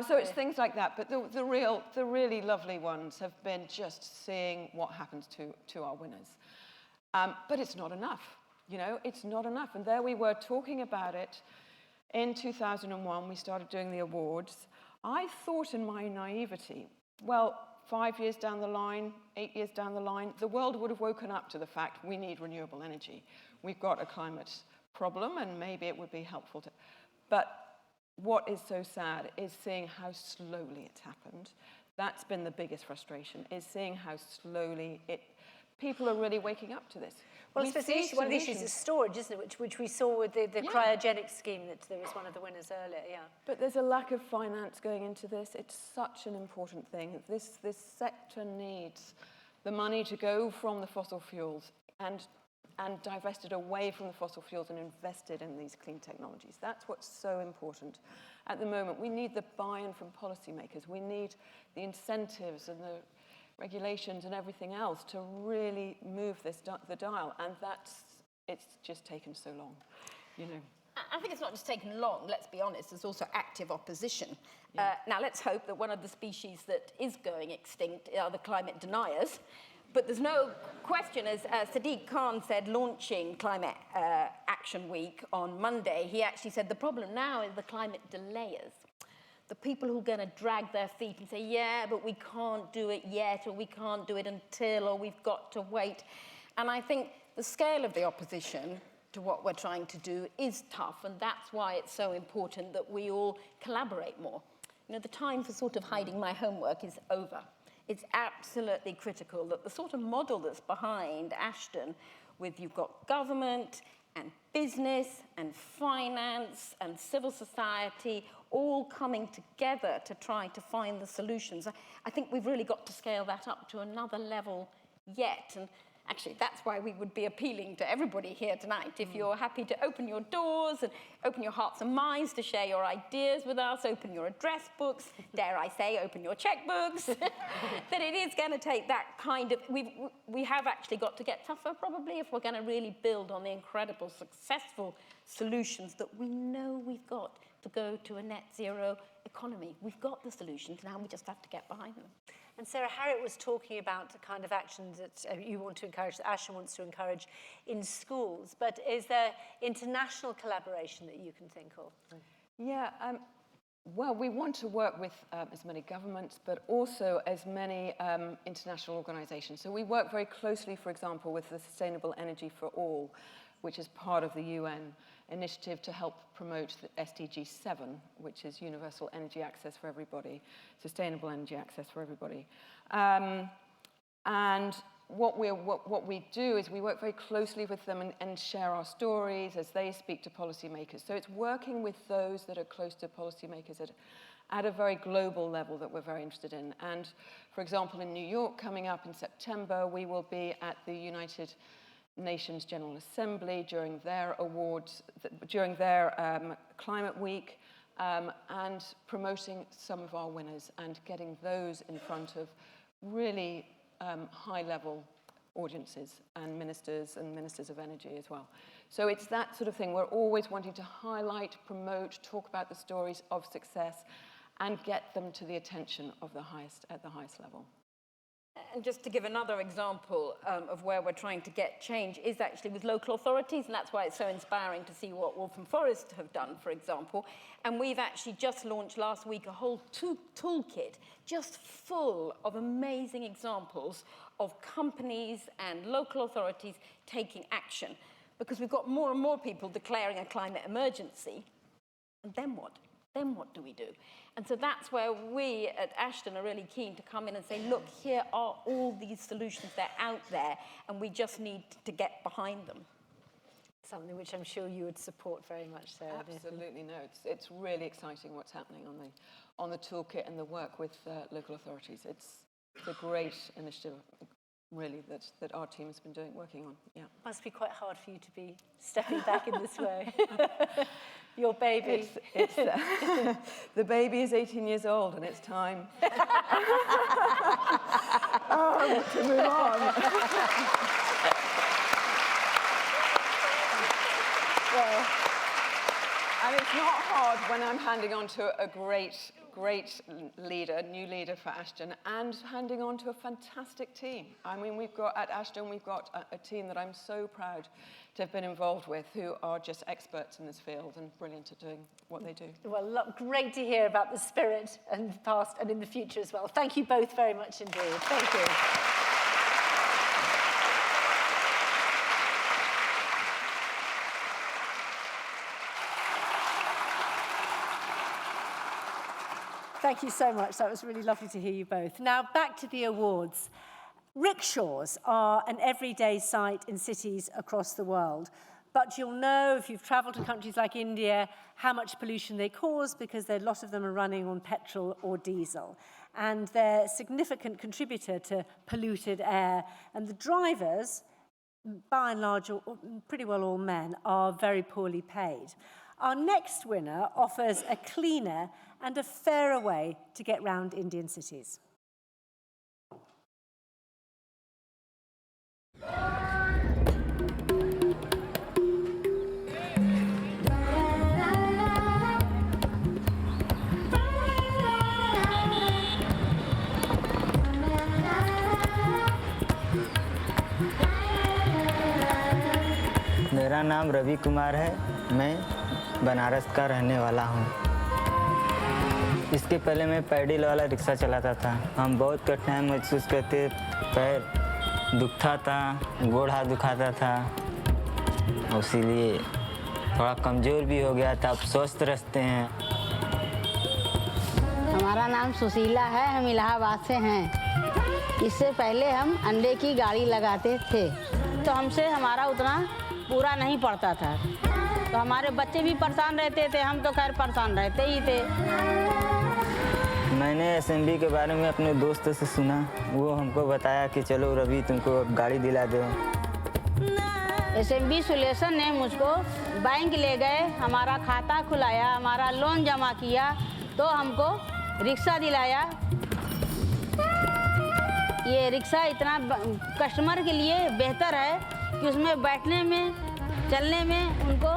So it's things like that. But the really lovely ones have been just seeing what happens to our winners. But it's not enough. You know, it's not enough. And there we were talking about it. In 2001, we started doing the awards. I thought in my naivety, well, 5 years down the line, 8 years down the line, the world would have woken up to the fact we need renewable energy. We've got a climate problem, and maybe it would be helpful to... But what is so sad is seeing how slowly it's happened. That's been the biggest frustration, is seeing how slowly people are really waking up to this. Well, especially one of the issues is storage, isn't it? Which we saw with the cryogenic scheme, that there was one of the winners earlier, yeah. But there's a lack of finance going into this. It's such an important thing. This sector needs the money to go from the fossil fuels and divest it away from the fossil fuels and invest it in these clean technologies. That's what's so important. At the moment, we need the buy-in from policymakers. We need the incentives and the regulations and everything else to really move the dial, and it's just taken so long, you know. I think it's not just taken long, let's be honest, there's also active opposition. Yeah. Now, let's hope that one of the species that is going extinct are the climate deniers, but there's no question, as Sadiq Khan said, launching Climate Action Week on Monday, he actually said the problem now is the climate delayers. The people who are going to drag their feet and say, yeah, but we can't do it yet, or we can't do it until, or we've got to wait. And I think the scale of the opposition to what we're trying to do is tough, and that's why it's so important that we all collaborate more. You know, the time for sort of hiding my homework is over. It's absolutely critical that the sort of model that's behind Ashton, with you've got government and business and finance and civil society all coming together to try to find the solutions. I think we've really got to scale that up to another level yet. And actually, that's why we would be appealing to everybody here tonight. If you're happy to open your doors and open your hearts and minds to share your ideas with us, open your address books, dare I say, open your checkbooks, that it is going to take that kind of... We have actually got to get tougher, probably, if we're going to really build on the incredible, successful solutions that we know we've got to go to a net zero economy. We've got the solutions, now we just have to get behind them. And Sarah, Harriet was talking about the kind of actions that you want to encourage, that Ashton wants to encourage in schools. But is there international collaboration that you can think of? Yeah, well, we want to work with as many governments, but also as many international organizations. So we work very closely, for example, with the Sustainable Energy for All, which is part of the UN initiative to help promote the SDG 7, which is universal energy access for everybody, sustainable energy access for everybody. And what we do is we work very closely with them and share our stories as they speak to policymakers. So it's working with those that are close to policymakers at a very global level that we're very interested in. And for example, in New York, coming up in September, we will be at the United Nations General Assembly during their awards, during their Climate Week, and promoting some of our winners and getting those in front of really high-level audiences and ministers of energy as well. So it's that sort of thing. We're always wanting to highlight, promote, talk about the stories of success and get them to the attention of at the highest level. And just to give another example of where we're trying to get change is actually with local authorities, and that's why it's so inspiring to see what Waltham Forest have done, for example. And we've actually just launched last week a whole toolkit just full of amazing examples of companies and local authorities taking action. Because we've got more and more people declaring a climate emergency, and then what? Then what do we do? And so that's where we at Ashton are really keen to come in and say, look, here are all these solutions, they're out there, and we just need to get behind them. Something which I'm sure you would support very much, Sarah. Absolutely, no. It's really exciting what's happening on the toolkit and the work with local authorities. It's a great initiative, really, that our team has been working on. Yeah. Must be quite hard for you to be stepping back in this way. Your baby. The baby is 18 years old, and it's time to move on. Well, and it's not hard when I'm handing on to a great leader, new leader for Ashton, and handing on to a fantastic team. I mean, at Ashton, we've got a team that I'm so proud to have been involved with, who are just experts in this field and brilliant at doing what they do. Well, great to hear about the spirit and the past and in the future as well. Thank you both very much indeed. Thank you. Thank you so much. That was really lovely to hear you both. Now, back to the awards. Rickshaws are an everyday sight in cities across the world. But you'll know, if you've travelled to countries like India, how much pollution they cause because a lot of them are running on petrol or diesel. And they're a significant contributor to polluted air. And the drivers, by and large, or pretty well all men, are very poorly paid. Our next winner offers a cleaner and a fairer way to get round Indian cities. मेरा नाम रवि कुमार है। मैं बनारस का रहने वाला हूँ। इसके पहले मैं पैडल वाला रिक्शा चलाता था। हम बहुत कठिनाई महसूस करते, पैर दुखता था, गोड़ हाथ दुखाता था, इसीलिए थोड़ा कमज़ोर भी हो गया था। अब स्वस्थ रहते हैं। हमारा नाम सुशीला है, हम इलाहाबाद से हैं। इससे पहले हम अंडे की गाड़ी लगाते थे, तो हमसे हमारा उतना पूरा नहीं पड़ता था, तो हमारे बच्चे भी परेशान रहते थे, हम तो खैर परेशान रहते ही थे। मैंने एसएमबी के बारे में अपने दोस्त से सुना, वो हमको बताया कि चलो रवि तुमको गाड़ी दिला दे। एसएमबी सोल्यूशन ने मुझको बैंक ले गए, हमारा खाता खुलाया, हमारा लोन जमा किया, तो हमको रिक्शा दिलाया। ये रिक्शा इतना कस्टमर के लिए बेहतर है कि उसमें बैठने में, चलने में उनको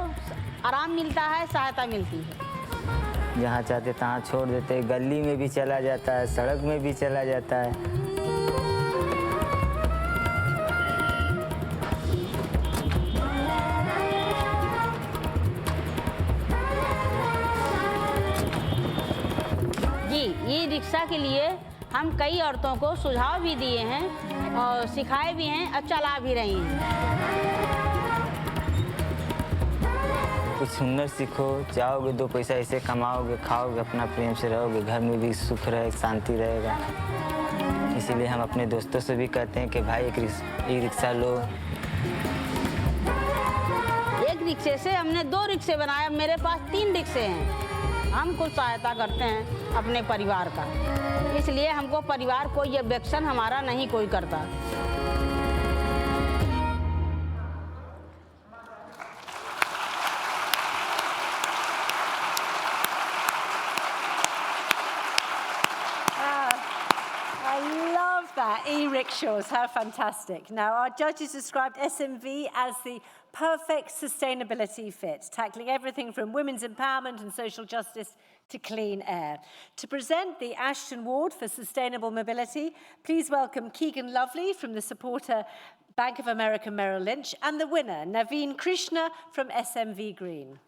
आराम मिलता है, सहायता मिलती है। जहाँ चाहते तहाँ छोड़ देते, गली में भी चला जाता है, सड़क में भी चला जाता है। जी, ये रिक्शा के लिए हम कई औरतों को सुझाव भी दिए हैं और सिखाए भी हैं और चला भी रही हैं। कुछ हुनर सीखो, जाओगे दो पैसा ऐसे कमाओगे, खाओगे, अपना प्रेम से रहोगे, घर में भी सुख रहे, शांति रहेगा। इसीलिए हम अपने दोस्तों से भी कहते हैं कि भाई एक रिक्शा लो। एक रिक्शे से हमने 2 रिक्शे बनाए, मेरे पास 3 रिक्शे हैं। हम खुद सहायता करते हैं अपने परिवार का, इसलिए हमको परिवार को ये वेक्शन हमारा नहीं कोई करता। rickshaws, how fantastic. Now, our judges described SMV as the perfect sustainability fit, tackling everything from women's empowerment and social justice to clean air. To present the Ashden Award for Sustainable Mobility, please welcome Keegan Lovely from the supporter Bank of America Merrill Lynch and the winner, Naveen Krishna from SMV Green.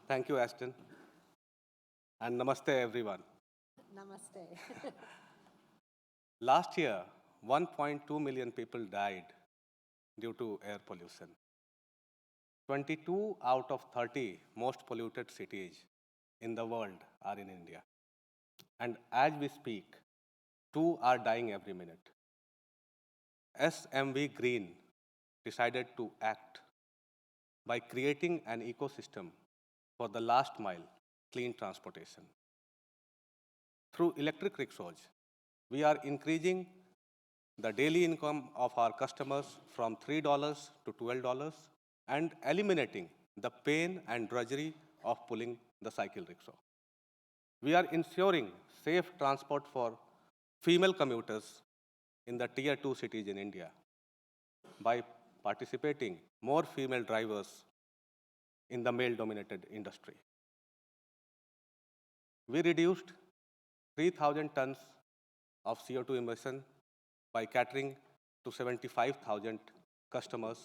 Thank you, Ashton. And namaste, everyone. Namaste. Last year, 1.2 million people died due to air pollution. 22 out of 30 most polluted cities in the world are in India. And as we speak, 2 are dying every minute. SMV Green decided to act by creating an ecosystem for the last mile clean transportation. Through electric rickshaws, we are increasing the daily income of our customers from $3 to $12 and eliminating the pain and drudgery of pulling the cycle rickshaw. We are ensuring safe transport for female commuters in the Tier 2 cities in India by participating more female drivers in the male-dominated industry. We reduced 3,000 tons of CO2 emission by catering to 75,000 customers,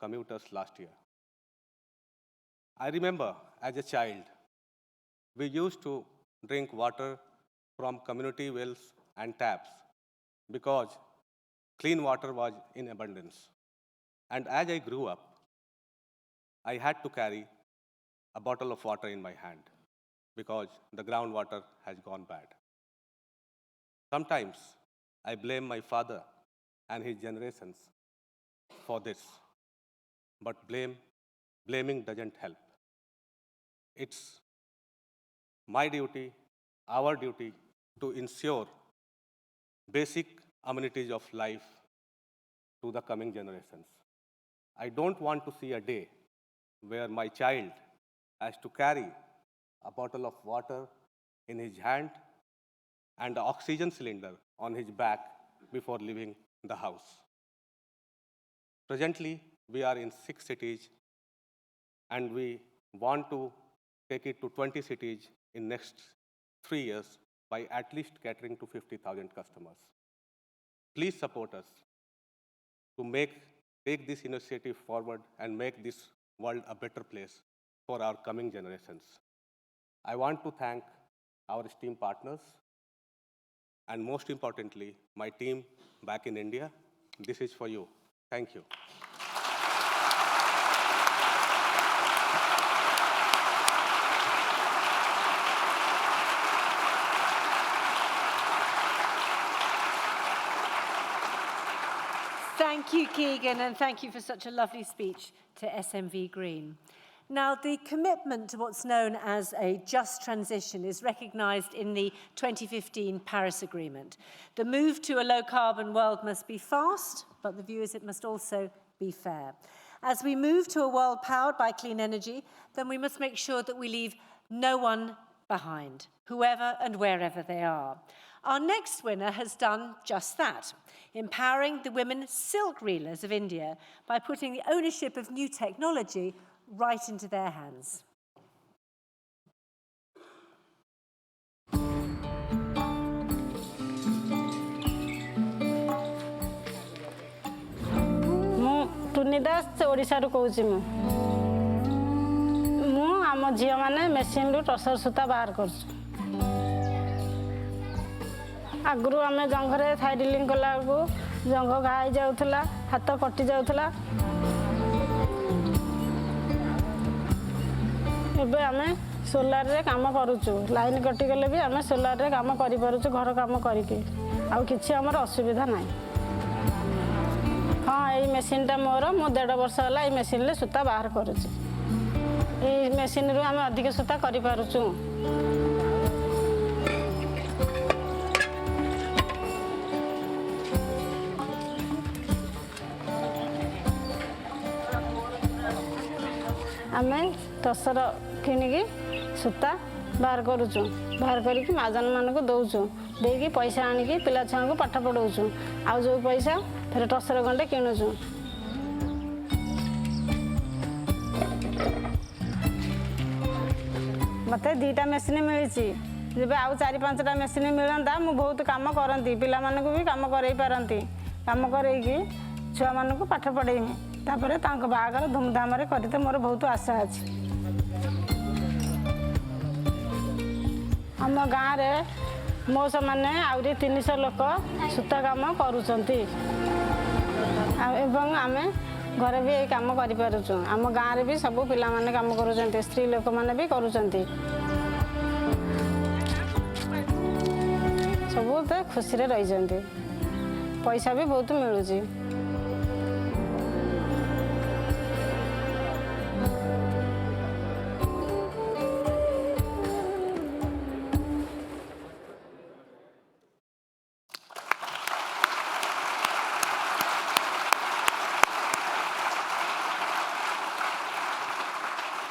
commuters last year. I remember as a child, we used to drink water from community wells and taps because clean water was in abundance. And as I grew up, I had to carry a bottle of water in my hand because the groundwater has gone bad. Sometimes I blame my father and his generations for this, but blaming doesn't help. It's my duty, our duty, to ensure basic amenities of life to the coming generations. I don't want to see a day where my child has to carry a bottle of water in his hand and an oxygen cylinder on his back before leaving the house. Presently, we are in 6 cities, and we want to take it to 20 cities in next 3 years by at least catering to 50,000 customers. Please support us to take this initiative forward and make this world a better place for our coming generations. I want to thank our esteemed partners and most importantly, my team back in India. This is for you. Thank you. Thank you, Keegan, and thank you for such a lovely speech to SMV Green. Now, the commitment to what's known as a just transition is recognised in the 2015 Paris Agreement. The move to a low-carbon world must be fast, but the view is it must also be fair. As we move to a world powered by clean energy, then we must make sure that we leave no one behind, whoever and wherever they are. Our next winner has done just that, empowering the women silk reelers of India by putting the ownership of new technology right into their hands. टुनिदास ओडिशारू कहूची मु आम झील मैंने machine रु टसर सूता बाहर कर आगु आम जंघरे थाइडिलिंग कला जंघ घाई जाऊला हाथ कटि जाऊला एबे आम सोलार रे काम करूचु लाइन कटिगले भी आम सोलार रे काम करि पारुचु घर काम करके आउ किछि हमर असुविधा नाही। हाँ ये मेसीन टा मोर मु 1.5 वर्ष होला ये मेसीन ले सूता बाहर करूची ये मेसीन रु आम अधिक सूता करि पारुचु ଆମେ ଟସର କିଣିକି ସୂତା ବାହାର କରୁଛୁ, ବାହାର କରିକି ମହାଜନମାନଙ୍କୁ ଦେଉଛୁ, ଦେଇକି ପଇସା ଆଣିକି ପିଲା ଛୁଆଙ୍କୁ ପାଠ ପଢ଼ାଉଛୁ, ଆଉ ଯେଉଁ ପଇସା ଫେରେ ଟସର ଗଣ୍ଡେ କିଣୁଛୁ। ମୋତେ 2ଟା ମେସିନ୍ ମିଳିଛି, ଯେବେ ଆଉ 4-5ଟା ମେସିନ୍ ମିଳନ୍ତା ମୁଁ ବହୁତ କାମ କରନ୍ତି, ପିଲାମାନଙ୍କୁ ବି କାମ କରେଇ ପାରନ୍ତି, କାମ କରେଇକି ଛୁଆମାନଙ୍କୁ ପାଠ ପଢ଼େଇମି, ତାପରେ ତାଙ୍କ ବାହାଘର ଧୁମଧାମରେ କରିତେ ମୋର ବହୁତ ଆଶା ଅଛି। ଆମ ଗାଁରେ ମଉସାମାନେ ଆହୁରି 300 ଲୋକ ସୂତା କାମ କରୁଛନ୍ତି ଏବଂ ଆମେ ଘରେ ବି ଏଇ କାମ କରିପାରୁଛୁ। ଆମ ଗାଁରେ ବି ସବୁ ପିଲାମାନେ କାମ କରୁଛନ୍ତି, ସ୍ତ୍ରୀ ଲୋକମାନେ ବି କରୁଛନ୍ତି। ସବୁ ତ ଖୁସିରେ ରହିଛନ୍ତି, ପଇସା ବି ବହୁତ ମିଳୁଛି।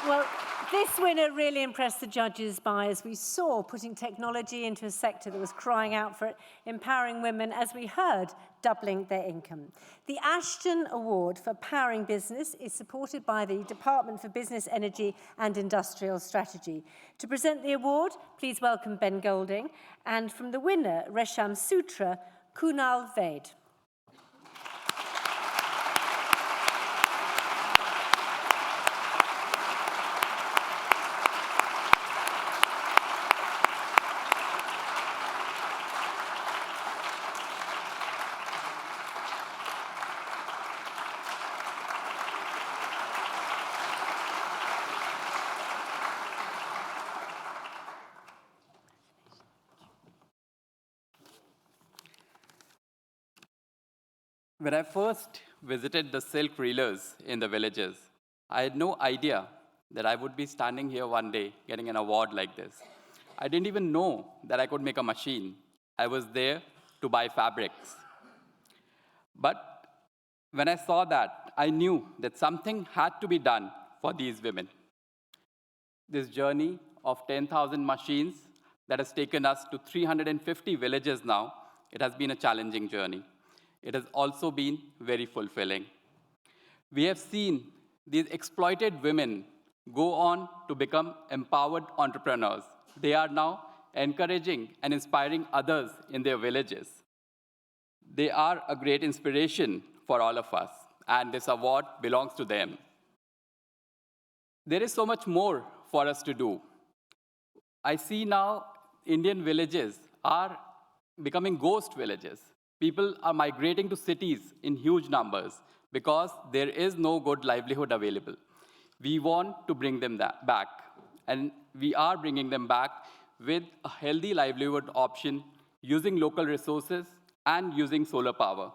Well, this winner really impressed the judges by, as we saw, putting technology into a sector that was crying out for it, empowering women, as we heard, doubling their income. The Ashden Award for Powering Business is supported by the Department for Business, Energy and Industrial Strategy. To present the award, please welcome Ben Golding, and from the winner, Resham Sutra, Kunal Vaid. When I first visited the silk reelers in the villages, I had no idea that I would be standing here one day getting an award like this. I didn't even know that I could make a machine. I was there to buy fabrics. But when I saw that, I knew that something had to be done for these women. This journey of 10,000 machines that has taken us to 350 villages now, it has been a challenging journey. It has also been very fulfilling. We have seen these exploited women go on to become empowered entrepreneurs. They are now encouraging and inspiring others in their villages. They are a great inspiration for all of us, and this award belongs to them. There is so much more for us to do. I see now Indian villages are becoming ghost villages. People are migrating to cities in huge numbers because there is no good livelihood available. We want to bring them back, and we are bringing them back with a healthy livelihood option using local resources and using solar power.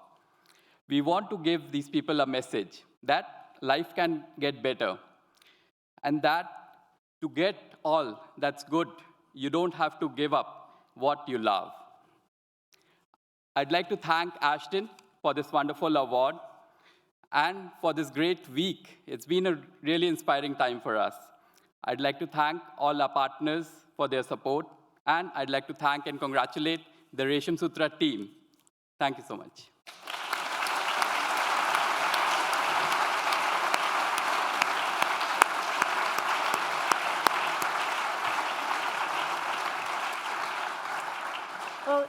We want to give these people a message that life can get better, and that to get all that's good, you don't have to give up what you love. I'd like to thank Ashton for this wonderful award and for this great week. It's been a really inspiring time for us. I'd like to thank all our partners for their support, and I'd like to thank and congratulate the Resham Sutra team. Thank you so much. Well,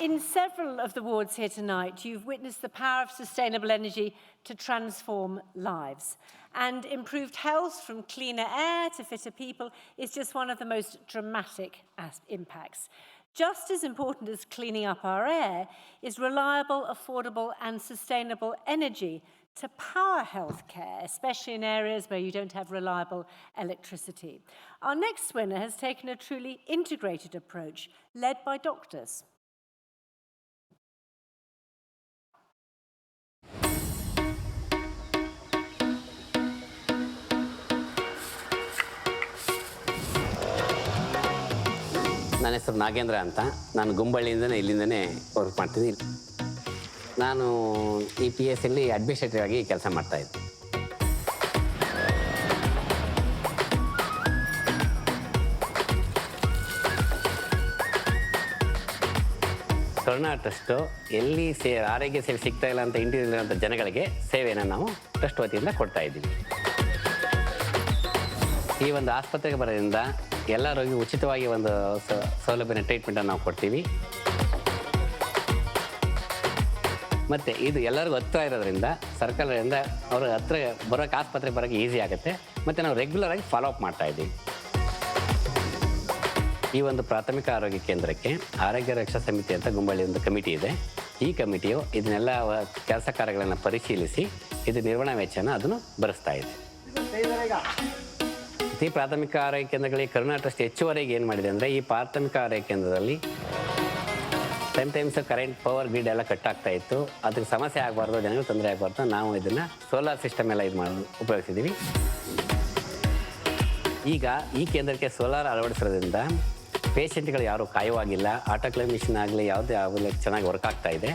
in several of the wards here tonight, you've witnessed the power of sustainable energy to transform lives. And improved health, from cleaner air to fitter people, is just one of the most dramatic impacts. Just as important as cleaning up our air is reliable, affordable, and sustainable energy to power healthcare, especially in areas where you don't have reliable electricity. Our next winner has taken a truly integrated approach, led by doctors. ನನ್ನ ಹೆಸರು ನಾಗೇಂದ್ರ ಅಂತ. ನಾನು ಗುಂಬಳ್ಳಿಯಿಂದನೇ ಇಲ್ಲಿಂದನೇ work ಮಾಡ್ತೀನಿ. ನಾನು ಈ PSಯಲ್ಲಿ administrative ಆಗಿ ಕೆಲಸ ಮಾಡ್ತಾಯಿದ್ದೆ. ಕರುಣಾ ಟ್ರಸ್ಟು ಎಲ್ಲಿ ಆರೋಗ್ಯ ಸೇವೆ ಸಿಗ್ತಾ ಇಲ್ಲ ಅಂತ ಇಂಡಿಯಲ್ಲಿರುವಂಥ ಜನಗಳಿಗೆ ಸೇವೆಯನ್ನು ನಾವು ಟ್ರಸ್ಟ್ ವತಿಯಿಂದ ಕೊಡ್ತಾ ಇದ್ದೀವಿ. ಈ ಒಂದು ಆಸ್ಪತ್ರೆಗೆ ಬರೋದ್ರಿಂದ ಎಲ್ಲ ರೋಗಿಗೂ ಉಚಿತವಾಗಿ ಒಂದು ಸೌಲಭ್ಯನ ಟ್ರೀಟ್ಮೆಂಟನ್ನು ನಾವು ಕೊಡ್ತೀವಿ. ಮತ್ತು ಇದು ಎಲ್ಲರಿಗೂ ಹತ್ತಿರ ಇರೋದ್ರಿಂದ ಸರ್ಕಾರದಿಂದ ಅವ್ರ ಹತ್ರ ಬರೋಕ್ಕೆ ಆಸ್ಪತ್ರೆಗೆ ಬರೋಕ್ಕೆ ಈಸಿ ಆಗುತ್ತೆ. ಮತ್ತು ನಾವು ರೆಗ್ಯುಲರಾಗಿ ಫಾಲೋಅಪ್ ಮಾಡ್ತಾಯಿದ್ದೀವಿ. ಈ ಒಂದು ಪ್ರಾಥಮಿಕ ಆರೋಗ್ಯ ಕೇಂದ್ರಕ್ಕೆ ಆರೋಗ್ಯ ರಕ್ಷಾ ಸಮಿತಿ ಅಂತ ಗುಂಬಳ್ಳಿ ಒಂದು ಕಮಿಟಿ ಇದೆ. ಈ ಕಮಿಟಿಯು ಇದನ್ನೆಲ್ಲ ಕೆಲಸ ಕಾರ್ಯಗಳನ್ನು ಪರಿಶೀಲಿಸಿ ಇದು ನಿರ್ವಹಣಾ ವೆಚ್ಚನ ಅದನ್ನು ಭರಿಸ್ತಾ ಇದೆ. ಈ ಪ್ರಾಥಮಿಕ ಆರೋಗ್ಯ ಕೇಂದ್ರಗಳಿಗೆ ಕರುಣಾ ಟ್ರಸ್ಟ್ ಹೆಚ್ಚುವರೆಗೆ ಏನು ಮಾಡಿದೆ ಅಂದರೆ, ಈ ಪ್ರಾಥಮಿಕ ಆರೋಗ್ಯ ಕೇಂದ್ರದಲ್ಲಿ ಟೈಮ್ಸ್ ಕರೆಂಟ್ ಪವರ್ ಗ್ರಿಡ್ ಎಲ್ಲ ಕಟ್ ಆಗ್ತಾ ಇತ್ತು. ಅದಕ್ಕೆ ಸಮಸ್ಯೆ ಆಗಬಾರ್ದು, ಜನಗಳು ತೊಂದರೆ ಆಗಬಾರ್ದು, ನಾವು ಇದನ್ನು ಸೋಲಾರ್ ಸಿಸ್ಟಮ್ ಎಲ್ಲ ಉಪಯೋಗಿಸಿದ್ದೀವಿ. ಈಗ ಈ ಕೇಂದ್ರಕ್ಕೆ ಸೋಲಾರ್ ಅಳವಡಿಸೋದ್ರಿಂದ ಪೇಷಂಟ್ಗಳು ಯಾರೂ ಕಾಯುವಾಗಿಲ್ಲ. ಆಟೋಕ್ಲೇವ್ ಮಿಷಿನ್ ಆಗಲಿ ಯಾವುದೇ ಆಗಲಿ ಚೆನ್ನಾಗಿ ವರ್ಕ್ ಆಗ್ತಾ ಇದೆ.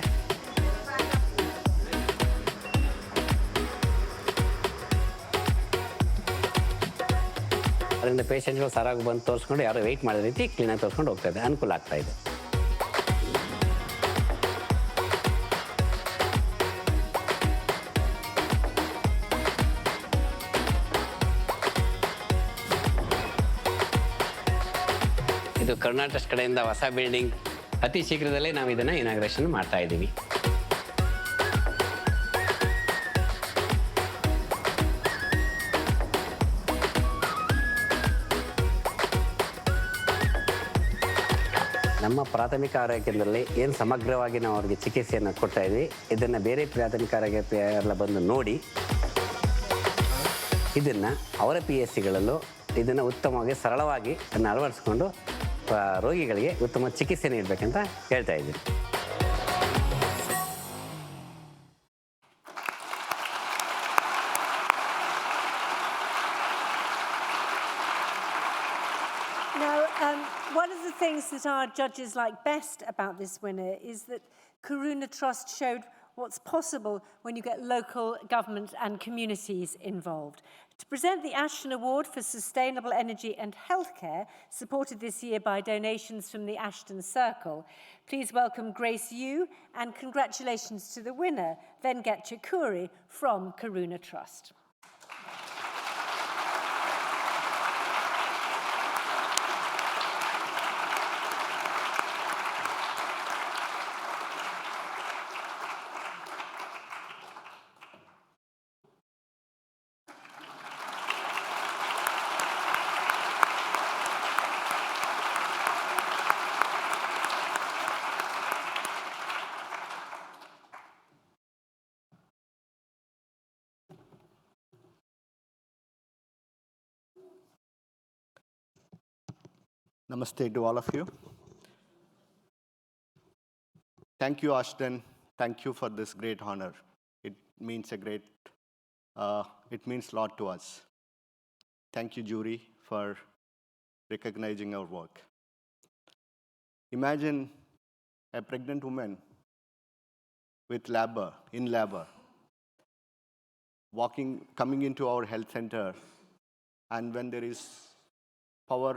ಅದರಿಂದ ಪೇಷಂಟ್ಗಳು ಸರಾಗಿ ಬಂದು ತೋರಿಸ್ಕೊಂಡು ಯಾರು ವೆಯ್ಟ್ ಮಾಡಿದ ರೀತಿ ಕ್ಲೀನಾಗಿ ತೋರಿಸ್ಕೊಂಡು ಹೋಗ್ತಾ ಇದೆ, ಅನುಕೂಲ ಆಗ್ತಾ ಇದೆ. ಇದು ಕರುಣಾ ಟ್ರಸ್ಟ್ ಕಡೆಯಿಂದ ಹೊಸ ಬಿಲ್ಡಿಂಗ್ ಅತಿ ಶೀಘ್ರದಲ್ಲೇ ನಾವು ಇದನ್ನು ಇನಾಗ್ರೇಷನ್ ಮಾಡ್ತಾ ಇದ್ದೀವಿ. ನಮ್ಮ ಪ್ರಾಥಮಿಕ ಆರೋಗ್ಯ ಕೇಂದ್ರದಲ್ಲಿ ಏನು ಸಮಗ್ರವಾಗಿ ನಾವು ಅವ್ರಿಗೆ ಚಿಕಿತ್ಸೆಯನ್ನು ಕೊಡ್ತಾ ಇದ್ವಿ, ಇದನ್ನು ಬೇರೆ ಪ್ರಾಥಮಿಕ ಆರೋಗ್ಯ ಎಲ್ಲ ಬಂದು ನೋಡಿ ಇದನ್ನು ಅವರ PSCಗಳಲ್ಲೂ ಇದನ್ನು ಉತ್ತಮವಾಗಿ ಸರಳವಾಗಿ ಅದನ್ನು ಅಳವಡಿಸ್ಕೊಂಡು ರೋಗಿಗಳಿಗೆ ಉತ್ತಮ ಚಿಕಿತ್ಸೆ ನೀಡಬೇಕಂತ ಹೇಳ್ತಾ ಇದ್ದೀನಿ. Now, one of the things that our judges like best about this winner is that Karuna Trust showed what's possible when you get local government and communities involved. To present the Ashden Award for Sustainable Energy and Healthcare, supported this year by donations from the Ashton Circle, please welcome Grace Yu, and congratulations to the winner, Vengat Chakuri from Karuna Trust. Namaste to all of you. Thank you, Ashton. Thank you for this great honor. It means a lot to us. Thank you, jury, for recognizing our work. Imagine a pregnant woman with labor, coming into our health center, and when there is power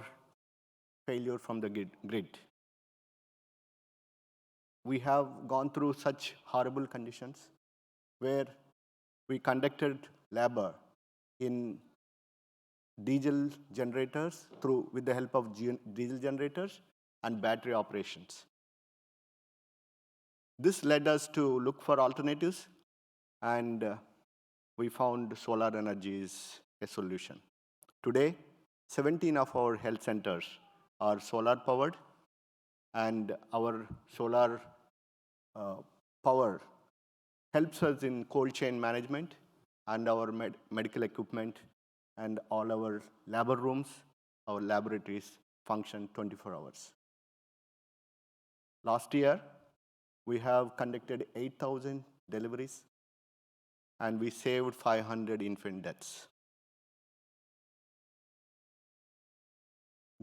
failure from the grid. We have gone through such horrible conditions where we conducted labor in diesel generators with the help of diesel generators and battery operations. This led us to look for alternatives, and we found solar energy is a solution. Today, 17 of our health centers are solar powered, and our solar power helps us in cold chain management and our medical equipment, and all our labor rooms, our laboratories function 24 hours. Last year, we have conducted 8,000 deliveries, and we saved 500 infant deaths.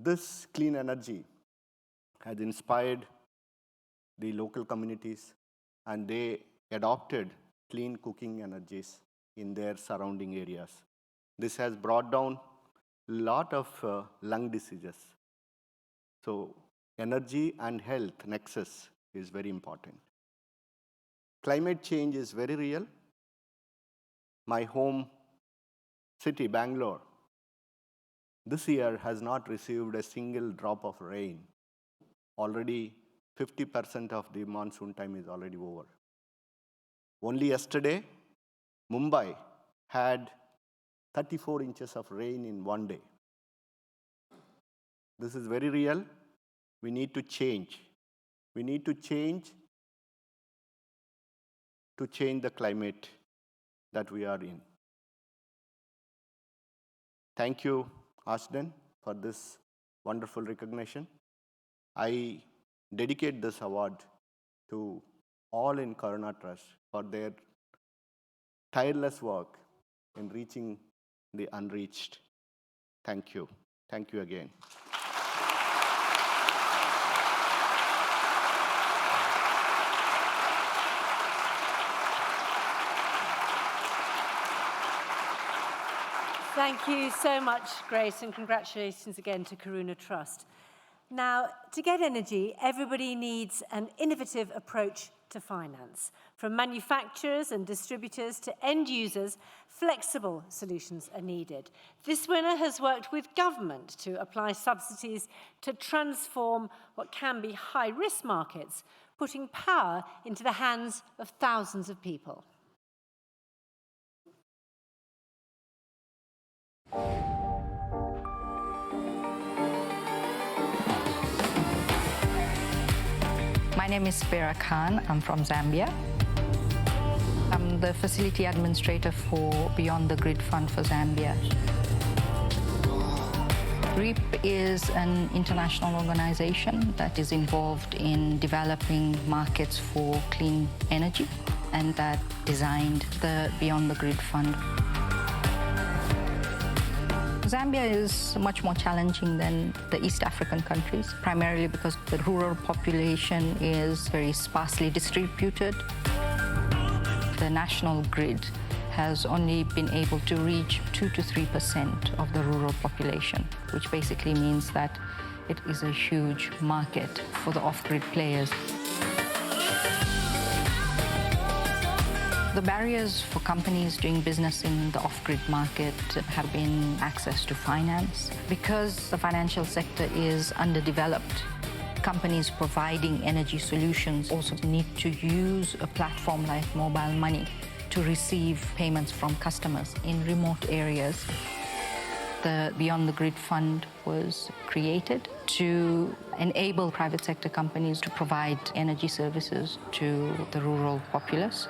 This clean energy has inspired the local communities, and they adopted clean cooking energies in their surrounding areas. This has brought down a lot of lung diseases. So energy and health nexus is very important. Climate change is very real. My home city, Bangalore, this year has not received a single drop of rain. Already 50% of the monsoon time is already over. Only yesterday, Mumbai had 34 inches of rain in one day. This is very real. We need to change. We need to change the climate that we are in. Thank you, Ashden, for this wonderful recognition. I dedicate this award to all in Corona Trust for their tireless work in reaching the unreached. Thank you. Thank you again. Thank you so much, Grace, and congratulations again to Corona Trust. Now, to get energy, everybody needs an innovative approach to finance. From manufacturers and distributors to end users, flexible solutions are needed. This winner has worked with government to apply subsidies to transform what can be high-risk markets, putting power into the hands of thousands of people. My name is Vera Khan. I'm from Zambia. I'm the facility administrator for Beyond the Grid Fund for Zambia. REAP is an international organization that is involved in developing markets for clean energy, and that designed the Beyond the Grid Fund. Zambia is much more challenging than the East African countries, primarily because the rural population is very sparsely distributed. The national grid has only been able to reach 2 to 3% of the rural population, which basically means that it is a huge market for the off-grid players. The barriers for companies doing business in the off-grid market have been access to finance. Because the financial sector is underdeveloped, companies providing energy solutions also need to use a platform like mobile money to receive payments from customers in remote areas. The Beyond the Grid Fund was created to enable private sector companies to provide energy services to the rural populace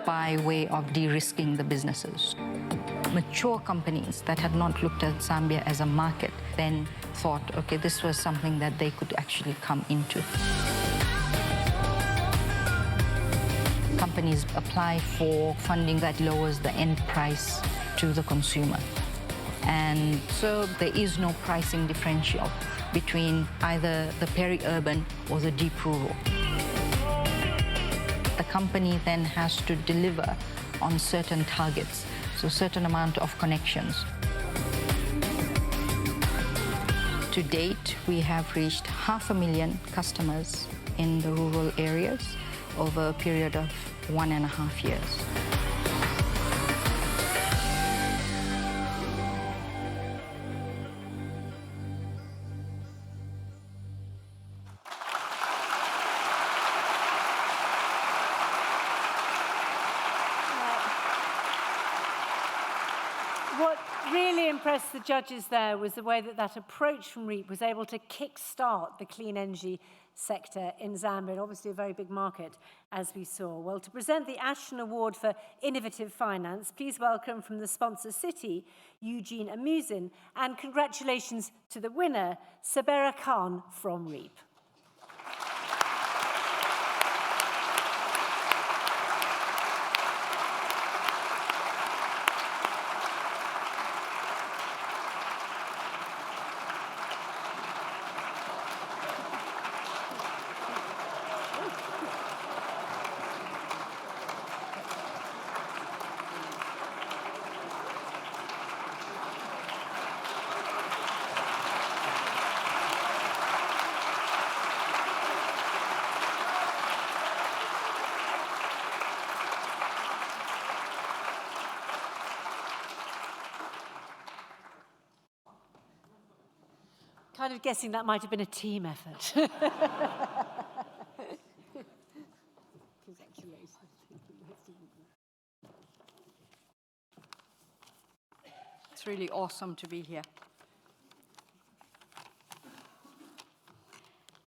by way of de-risking the businesses. Mature companies that had not looked at Zambia as a market then thought, okay, this was something that they could actually come into. Companies apply for funding that lowers the end price to the consumer. And so there is no pricing differential between either the peri-urban or the deep rural. The company then has to deliver on certain targets, so a certain amount of connections. To date, we have reached 500,000 customers in the rural areas over a period of 1.5 years. What really impressed the judges there was the way that that approach from REAP was able to kickstart the clean energy sector in Zambia, and obviously a very big market, as we saw. Well, to present the Ashton Award for Innovative Finance, please welcome from the sponsor city, Eugene Amusin, and congratulations to the winner, Sabera Khan from REAP. kind of guessing that might have been a team effort. It's really awesome to be here.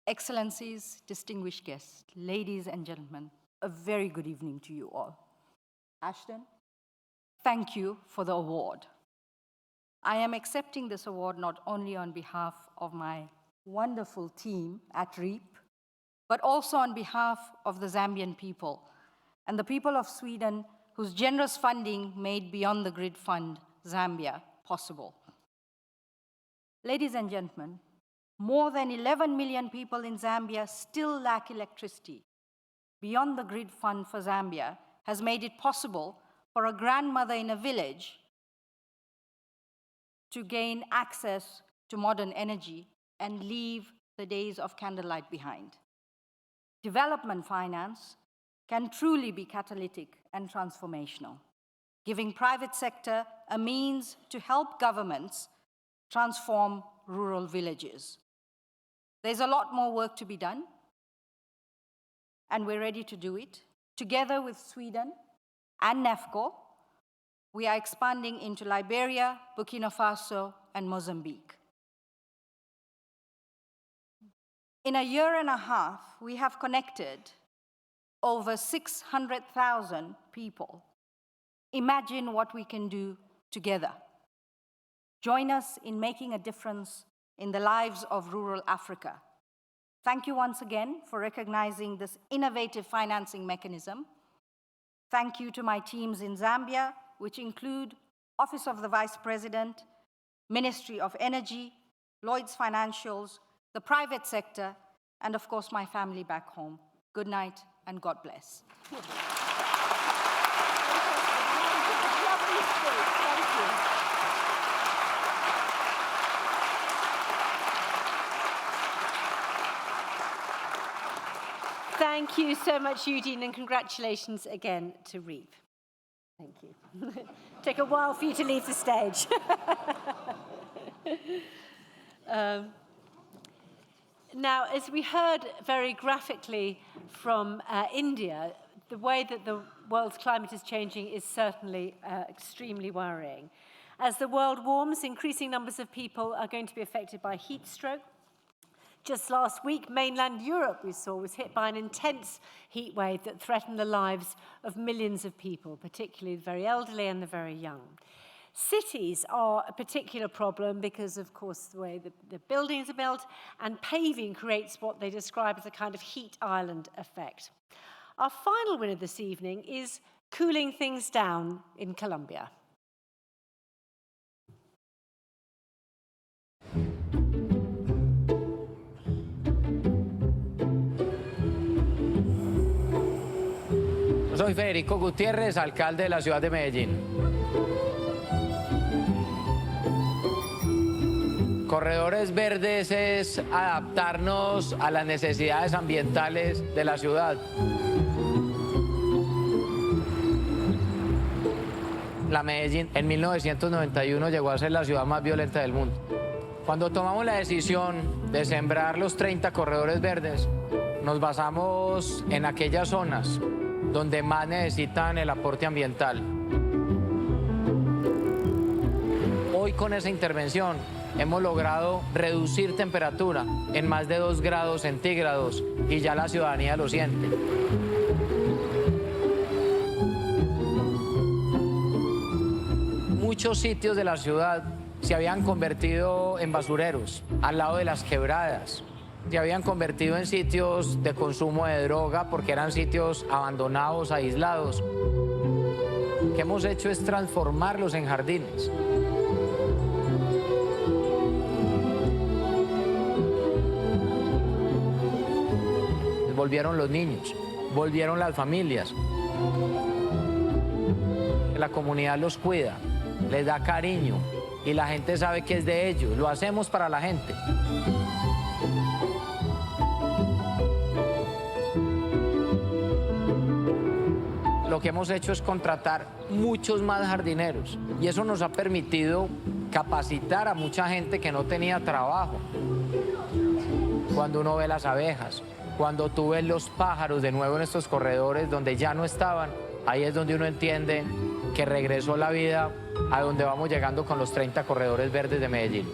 Excellencies, distinguished guests, ladies and gentlemen, a very good evening to you all. Ashton, thank you for the award. I am accepting this award not only on behalf of my wonderful team at REAP, but also on behalf of the Zambian people and the people of Sweden whose generous funding made Beyond the Grid Fund Zambia possible. Ladies and gentlemen, more than 11 million people in Zambia still lack electricity. Beyond the Grid Fund for Zambia has made it possible for a grandmother in a village to gain access to modern energy and leave the days of candlelight behind. Development finance can truly be catalytic and transformational, giving private sector a means to help governments transform rural villages. There's a lot more work to be done, and we're ready to do it. Together with Sweden and NEFCO, we are expanding into Liberia, Burkina Faso, and Mozambique. In a year and a half, we have connected over 600,000 people. Imagine what we can do together. Join us in making a difference in the lives of rural Africa. Thank you once again for recognizing this innovative financing mechanism. Thank you to my teams in Zambia, which include Office of the Vice President, Ministry of Energy, Lloyds Financials, the private sector, and of course my family back home. Good night and God bless. Thank you. Thank you so much, Eugene, and congratulations again to REAP. Thank you. Take a while for you to leave the stage. Now, as we heard very graphically from India, the way that the world's climate is changing is certainly extremely worrying. As the world warms, increasing numbers of people are going to be affected by heat stroke. Just last week, mainland Europe, we saw, was hit by an intense heat wave that threatened the lives of millions of people, particularly the very elderly and the very young. Cities are a particular problem because, of course, the way the buildings are built, and paving creates what they describe as a kind of heat island effect. Our final winner this evening is Cooling Things Down in Colombia. Soy Federico Gutiérrez, alcalde de la ciudad de Medellín. Corredores verdes es adaptarnos a las necesidades ambientales de la ciudad. La Medellín en 1991 llegó a ser la ciudad más violenta del mundo. Cuando tomamos la decisión de sembrar los 30 corredores verdes, nos basamos en aquellas zonas donde más necesitan el aporte ambiental. Hoy con esa intervención hemos logrado reducir temperatura en más de 2 grados centígrados y ya la ciudadanía lo siente. Muchos sitios de la ciudad se habían convertido en basureros, al lado de las quebradas. Se habían convertido en sitios de consumo de droga porque eran sitios abandonados, aislados. Lo que hemos hecho es transformarlos en jardines. Volvieron los niños, volvieron las familias. La comunidad los cuida, les da cariño y la gente sabe que es de ellos. Lo hacemos para la gente. Lo que hemos hecho es contratar muchos más jardineros y eso nos ha permitido capacitar a mucha gente que no tenía trabajo. Cuando uno ve las abejas, cuando tú ves los pájaros de nuevo en estos corredores donde ya no estaban, ahí es donde uno entiende que regresó la vida a donde vamos llegando con los 30 corredores verdes de Medellín.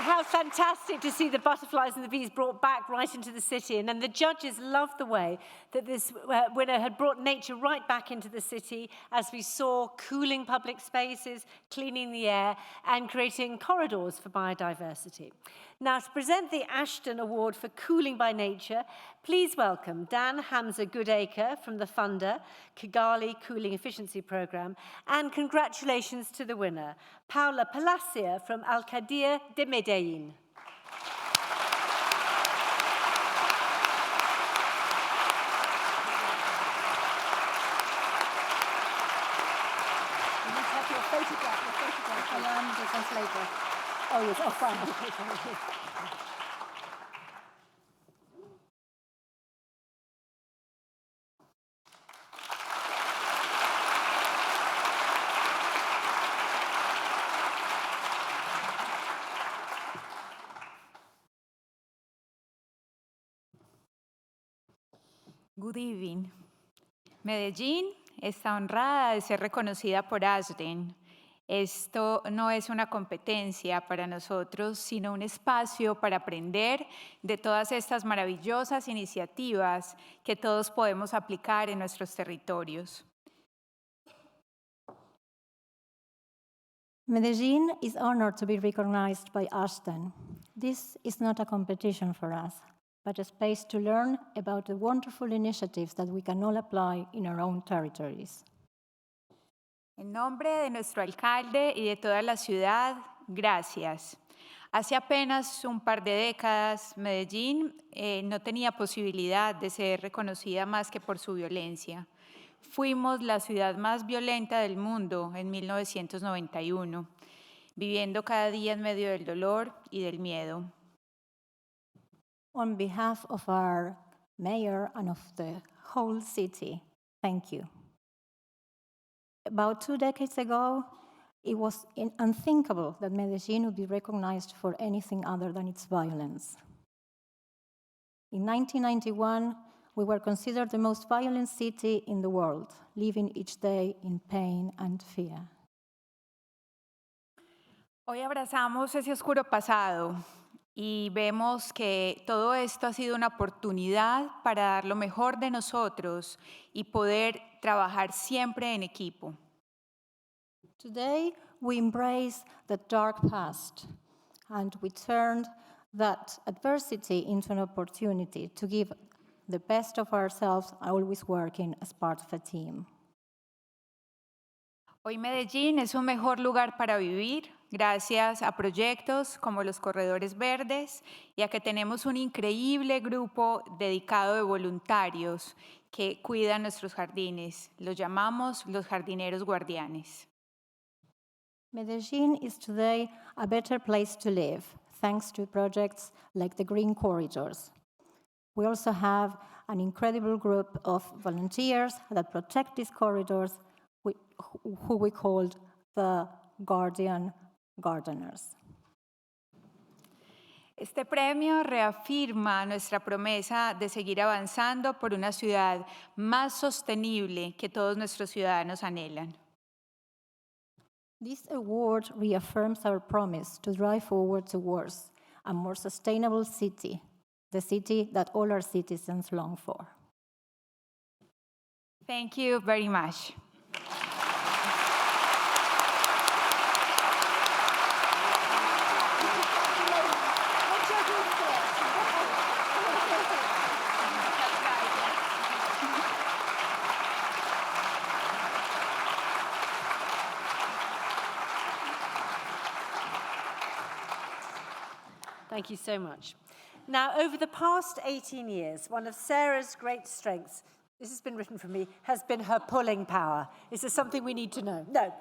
How fantastic to see the butterflies and the bees brought back right into the city. And then the judges loved the way that this winner had brought nature right back into the city, as we saw cooling public spaces, cleaning the air, and creating corridors for biodiversity. Now, to present the Ashden Award for Cooling by Nature, please welcome Dan Hamza Goodacre from the funder, Kigali Cooling Efficiency Programme, and congratulations to the winner, Paula Palacia from Alcaldía de Medellín. I am the translator. Oh, yes, oh, fine. Good evening. Medellín está honrada de ser reconocida por Ashden. Esto no es una competencia para nosotros, sino un espacio para aprender de todas estas maravillosas iniciativas que todos podemos aplicar en nuestros territorios. Medellín is honored to be recognized by Ashton. This is not a competition for us, but a space to learn about the wonderful initiatives that we can all apply in our own territories. En nombre de nuestro alcalde y de toda la ciudad, gracias. Hace apenas un par de décadas, Medellín no tenía posibilidad de ser reconocida más que por su violencia. Fuimos la ciudad más violenta del mundo en 1991, viviendo cada día en medio del dolor y del miedo. On behalf of our mayor and of the whole city, thank you. About 2 decades ago, it was unthinkable that Medellín would be recognized for anything other than its violence. In 1991, we were considered the most violent city in the world, living each day in pain and fear. Hoy abrazamos ese oscuro pasado y vemos que todo esto ha sido una oportunidad para dar lo mejor de nosotros y poder trabajar siempre en equipo. Today, we embrace the dark past, and we turned that adversity into an opportunity to give the best of ourselves, always working as part of a team. Hoy Medellín es un mejor lugar para vivir gracias a proyectos como los Corredores Verdes y a que tenemos un increíble grupo dedicado de voluntarios que cuidan nuestros jardines. Los llamamos los jardineros guardianes. Medellín is today a better place to live, thanks to projects like the Green Corridors. We also have an incredible group of volunteers that protect these corridors, who we called the Guardian Gardeners. Este premio reafirma nuestra promesa de seguir avanzando por una ciudad más sostenible que todos nuestros ciudadanos anhelan. This award reaffirms our promise to drive forward towards a more sustainable city, the city that all our citizens long for. Thank you very much. Thank you so much. Now, over the past 18 years, one of Sarah's great strengths this has been written for me, has been her pulling power. Is there something we need to know? No.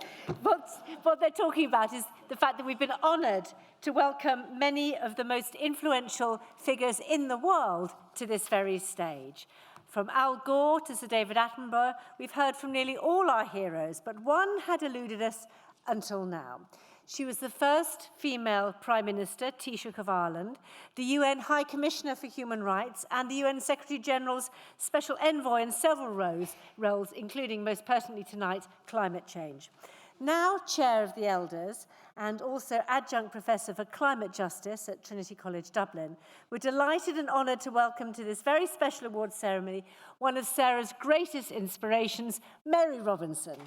What they're talking about is the fact that we've been honoured to welcome many of the most influential figures in the world to this very stage. From Al Gore to Sir David Attenborough, we've heard from nearly all our heroes, but one had eluded us until now. She was the first female Prime Minister, Taoiseach of Ireland, the UN High Commissioner for Human Rights, and the UN Secretary-General's Special Envoy in several roles, including, most pertinently tonight, climate change. Now Chair of the Elders and also Adjunct Professor for Climate Justice at Trinity College Dublin, we're delighted and honoured to welcome to this very special awards ceremony one of Sarah's greatest inspirations, Mary Robinson.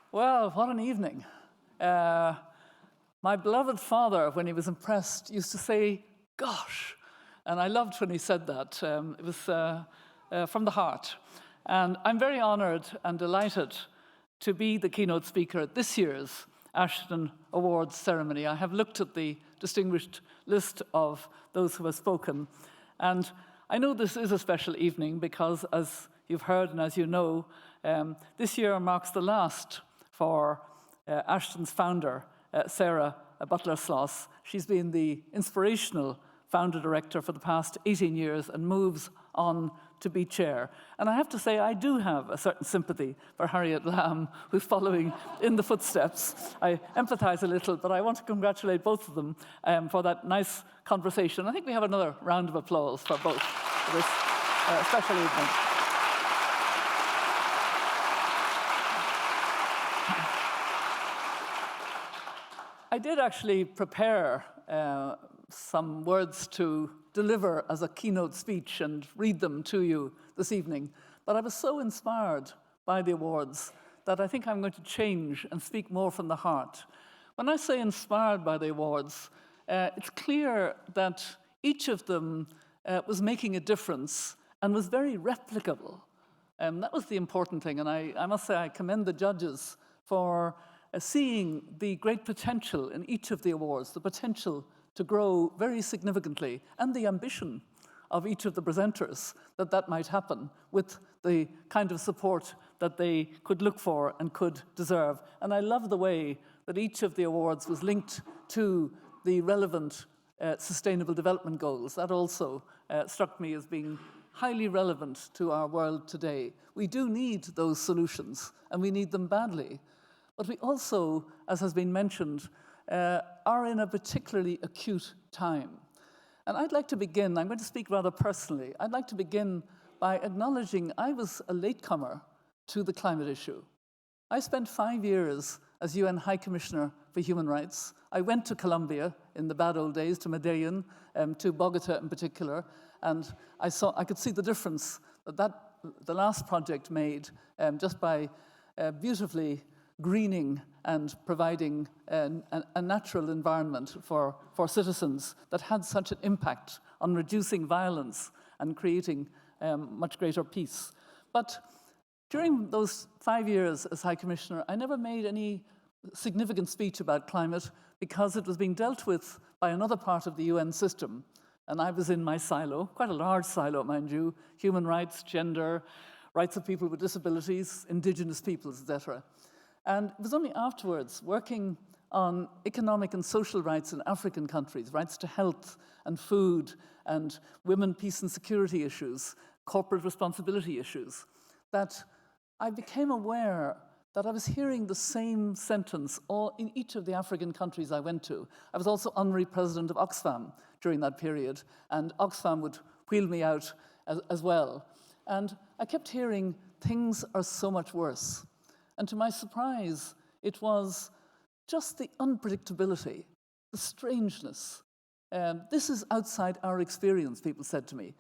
Well, what an evening. My beloved father, when he was impressed, used to say, gosh. And I loved when he said that. It was from the heart. And I'm very honored and delighted to be the keynote speaker at this year's Ashden Awards ceremony. I have looked at the distinguished list of those who have spoken. And I know this is a special evening because, as you've heard and as you know, this year marks the last for Ashton's founder, Sarah Butler-Sloss. She's been the inspirational founder-director for the past 18 years and moves on to be chair. And I have to say, I do have a certain sympathy for Harriet Lamb, who's following in the footsteps. I empathize a little, but I want to congratulate both of them for that nice conversation. I think we have another round of applause for both for this special evening. I did actually prepare some words to deliver as a keynote speech and read them to you this evening, but I was so inspired by the awards that I think I'm going to change and speak more from the heart. When I say inspired by the awards, it's clear that each of them was making a difference and was very replicable. That was the important thing, and I must say I commend the judges for seeing the great potential in each of the awards, the potential to grow very significantly, and the ambition of each of the presenters that might happen with the kind of support that they could look for and could deserve. And I love the way that each of the awards was linked to the relevant Sustainable Development Goals. That also struck me as being highly relevant to our world today. We do need those solutions, and we need them badly. But we also, as has been mentioned, are in a particularly acute time. And I'd like to begin, I'm going to speak rather personally, I'd like to begin by acknowledging I was a latecomer to the climate issue. I spent 5 years as UN High Commissioner for Human Rights. I went to Colombia in the bad old days, to Medellin, to Bogota in particular, and I could see the difference that the last project made just by beautifully greening and providing a natural environment for citizens that had such an impact on reducing violence and creating much greater peace. But during those 5 years as High Commissioner, I never made any significant speech about climate because it was being dealt with by another part of the UN system. And I was in my silo, quite a large silo, mind you, human rights, gender, rights of people with disabilities, indigenous peoples, etc. And it was only afterwards, working on economic and social rights in African countries, rights to health and food and women, peace and security issues, corporate responsibility issues, that I became aware that I was hearing the same sentence in each of the African countries I went to. I was also honorary president of Oxfam during that period, and Oxfam would wheel me out as well. And I kept hearing, things are so much worse. And to my surprise, it was just the unpredictability, the strangeness. This is outside our experience, people said to me.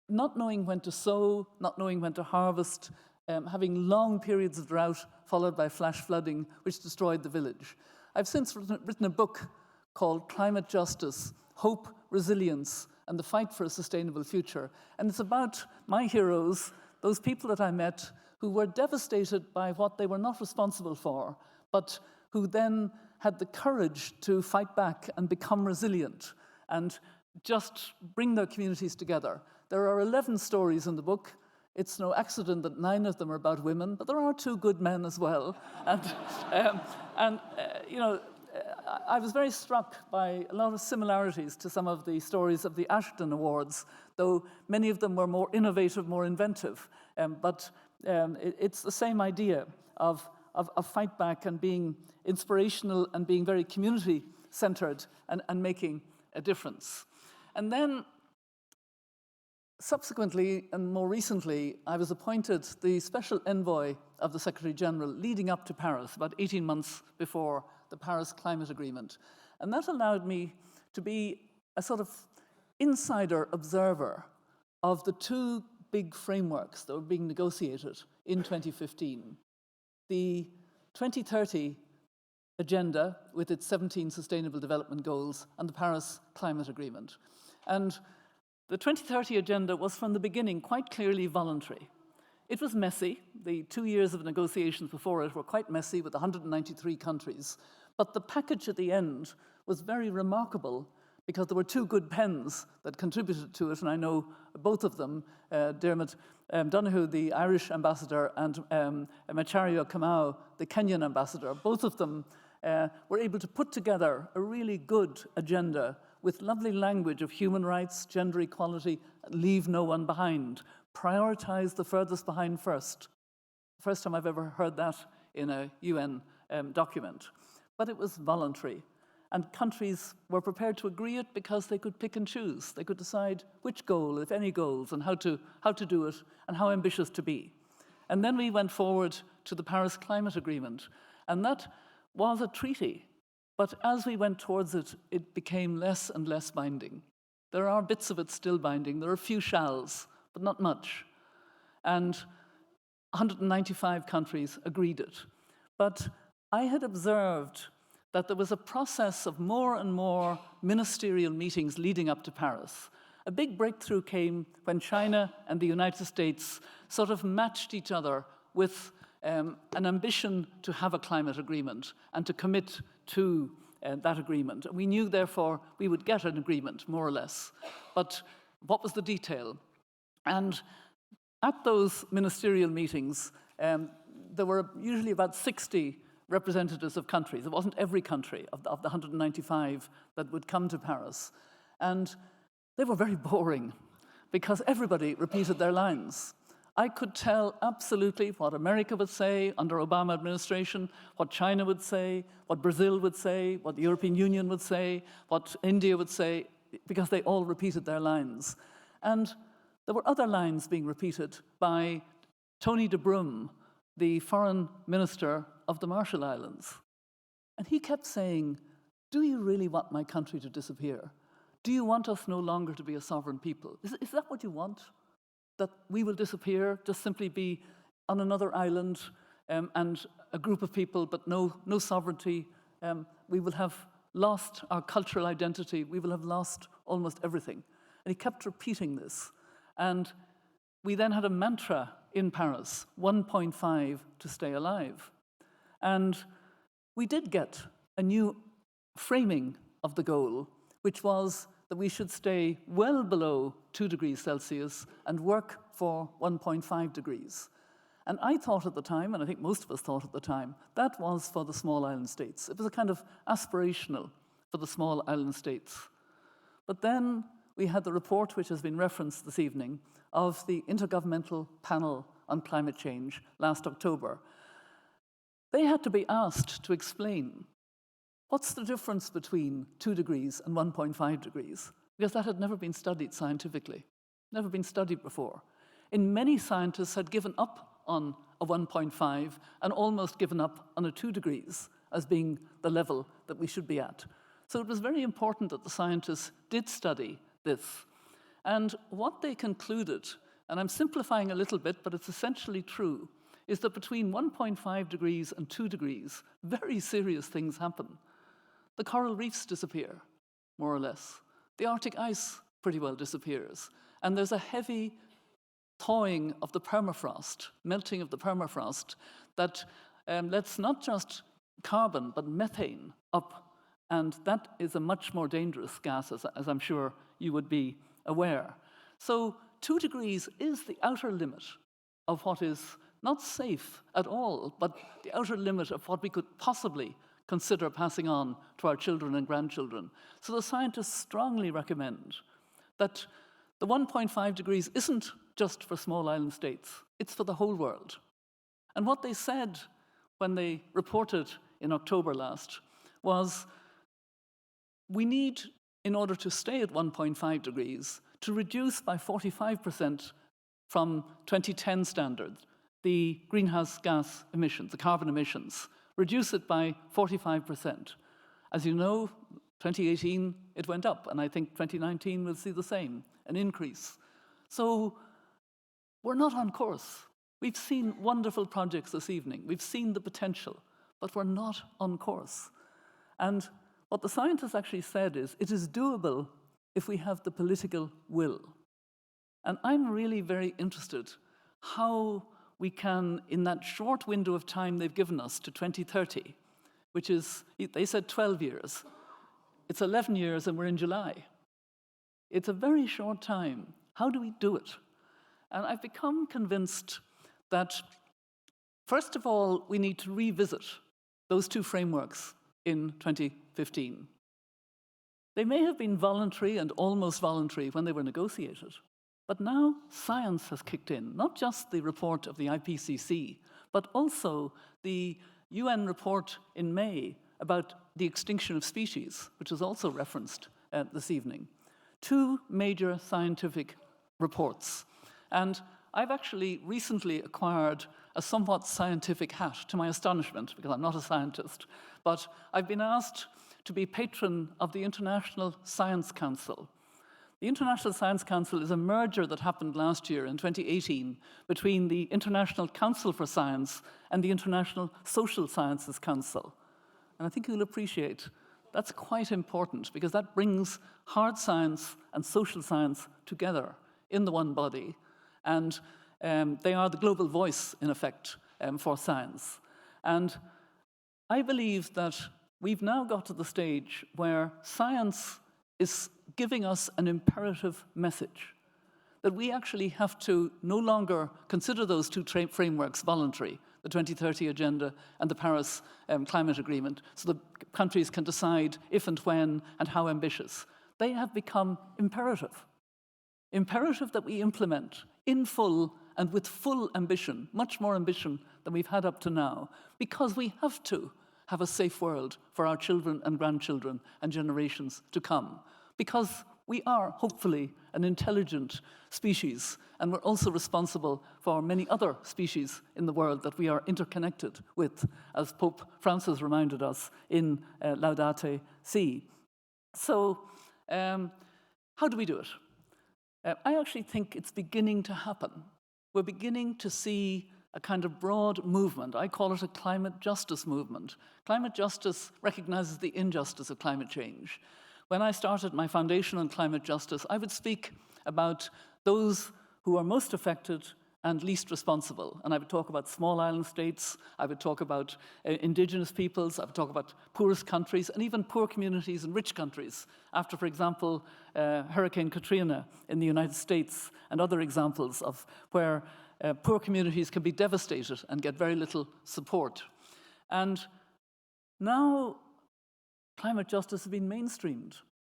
Not knowing when to sow, not knowing when to harvest, having long periods of drought followed by flash flooding, which destroyed the village. I've since written a book called Climate Justice, Hope, Resilience, and the Fight for a Sustainable Future. And it's about my heroes, those people that I met who were devastated by what they were not responsible for, but who then had the courage to fight back and become resilient and just bring their communities together. There are 11 stories in the book. It's no accident that 9 of them are about women, but there are 2 good men as well. And you know, I was very struck by a lot of similarities to some of the stories of the Ashden Awards, though many of them were more innovative, more inventive. It's the same idea of fight back and being inspirational and being very community-centered and making a difference. And then, subsequently and more recently, I was appointed the special envoy of the Secretary-General leading up to Paris, about 18 months before the Paris Climate Agreement. And that allowed me to be a sort of insider observer of the 2 big frameworks that were being negotiated in 2015. The 2030 Agenda with its 17 Sustainable Development Goals and the Paris Climate Agreement. And the 2030 Agenda was from the beginning quite clearly voluntary. It was messy. The 2 years of negotiations before it were quite messy with 193 countries. But the package at the end was very remarkable because there were 2 good pens that contributed to it, and I know both of them, Dermot Donoghue, the Irish ambassador, and Macharia Kamau, the Kenyan ambassador. Both of them were able to put together a really good agenda with lovely language of human rights, gender equality, leave no one behind, prioritize the furthest behind first. First time I've ever heard that in a UN document. But it was voluntary. And countries were prepared to agree it because they could pick and choose. They could decide which goal, if any goals, and how to do it, and how ambitious to be. And then we went forward to the Paris Climate Agreement. And that was a treaty. But as we went towards it, it became less and less binding. There are bits of it still binding. There are a few shalls, but not much. And 195 countries agreed it. But I had observed that there was a process of more and more ministerial meetings leading up to Paris. A big breakthrough came when China and the United States sort of matched each other with an ambition to have a climate agreement and to commit to that agreement. We knew, therefore, we would get an agreement, more or less. But what was the detail? And at those ministerial meetings, there were usually about 60 representatives of countries. It wasn't every country of the 195 that would come to Paris. And they were very boring because everybody repeated their lines. I could tell absolutely what America would say under Obama administration, what China would say, what Brazil would say, what the European Union would say, what India would say, because they all repeated their lines. And there were other lines being repeated by Tony de Brum, the foreign minister of the Marshall Islands. And he kept saying, do you really want my country to disappear? Do you want us no longer to be a sovereign people? Is that what you want? That we will disappear, just simply be on another island and a group of people, but no sovereignty? We will have lost our cultural identity. We will have lost almost everything. And he kept repeating this. And we then had a mantra in Paris, 1.5 to stay alive. And we did get a new framing of the goal, which was that we should stay well below 2 degrees Celsius and work for 1.5 degrees. And I thought at the time, and I think most of us thought at the time, that was for the small island states. It was a kind of aspirational for the small island states. But then we had the report, which has been referenced this evening, of the Intergovernmental Panel on Climate Change last October. They had to be asked to explain what's the difference between 2 degrees and 1.5 degrees, because that had never been studied scientifically, never been studied before. And many scientists had given up on a 1.5 and almost given up on a 2 degrees as being the level that we should be at. So it was very important that the scientists did study this. And what they concluded, and I'm simplifying a little bit, but it's essentially true, is that between 1.5 degrees and 2 degrees, very serious things happen. The coral reefs disappear, more or less. The Arctic ice pretty well disappears. And there's a heavy thawing of the permafrost, melting of the permafrost, that lets not just carbon, but methane up. And that is a much more dangerous gas, as I'm sure you would be aware. So 2 degrees is the outer limit of what is not safe at all, but the outer limit of what we could possibly consider passing on to our children and grandchildren. So the scientists strongly recommend that the 1.5 degrees isn't just for small island states, it's for the whole world. And what they said when they reported in October last was, we need, in order to stay at 1.5 degrees, to reduce by 45% from 2010 standards the greenhouse gas emissions, the carbon emissions, reduce it by 45%. As you know, 2018, it went up, and I think 2019 will see the same, an increase. So we're not on course. We've seen wonderful projects this evening. We've seen the potential, but we're not on course. And what the scientists actually said is, it is doable if we have the political will. And I'm really very interested how we can, in that short window of time they've given us to 2030, which is, they said 12 years. It's 11 years and we're in July. It's a very short time. How do we do it? And I've become convinced that, first of all, we need to revisit those 2 frameworks in 2015. They may have been voluntary and almost voluntary when they were negotiated, but now science has kicked in, not just the report of the IPCC, but also the UN report in May about the extinction of species, which is also referenced this evening. 2 major scientific reports. And I've actually recently acquired a somewhat scientific hat, to my astonishment, because I'm not a scientist, but I've been asked to be patron of the International Science Council. The International Science Council is a merger that happened last year in 2018 between the International Council for Science and the International Social Sciences Council. And I think you'll appreciate that's quite important, because that brings hard science and social science together in the one body. And they are the global voice, in effect, for science. And I believe that we've now got to the stage where science is giving us an imperative message, that we actually have to no longer consider those 2 frameworks voluntary, the 2030 Agenda and the Paris Climate Agreement, so the countries can decide if and when and how ambitious. They have become imperative. Imperative that we implement in full and with full ambition, much more ambition than we've had up to now, because we have to have a safe world for our children and grandchildren and generations to come. Because we are, hopefully, an intelligent species, and we're also responsible for many other species in the world that we are interconnected with, as Pope Francis reminded us in Laudate Si. So, how do we do it? I actually think it's beginning to happen. We're beginning to see a kind of broad movement. I call it a climate justice movement. Climate justice recognizes the injustice of climate change. When I started my foundation on climate justice, I would speak about those who are most affected and least responsible. And I would talk about small island states, I would talk about indigenous peoples, I would talk about poorest countries, and even poor communities in rich countries. After, for example, Hurricane Katrina in the United States, and other examples of where poor communities can be devastated and get very little support. And now climate justice has been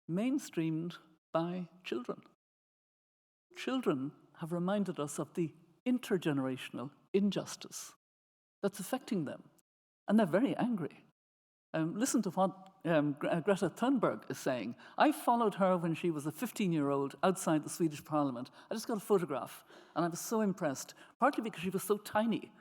mainstreamed by children. Children have reminded us of the intergenerational injustice that's affecting them, and they're very angry. Listen to what Greta Thunberg is saying. I followed her when she was a 15-year-old outside the Swedish Parliament. I just got a photograph, and I was so impressed, partly because she was so tiny,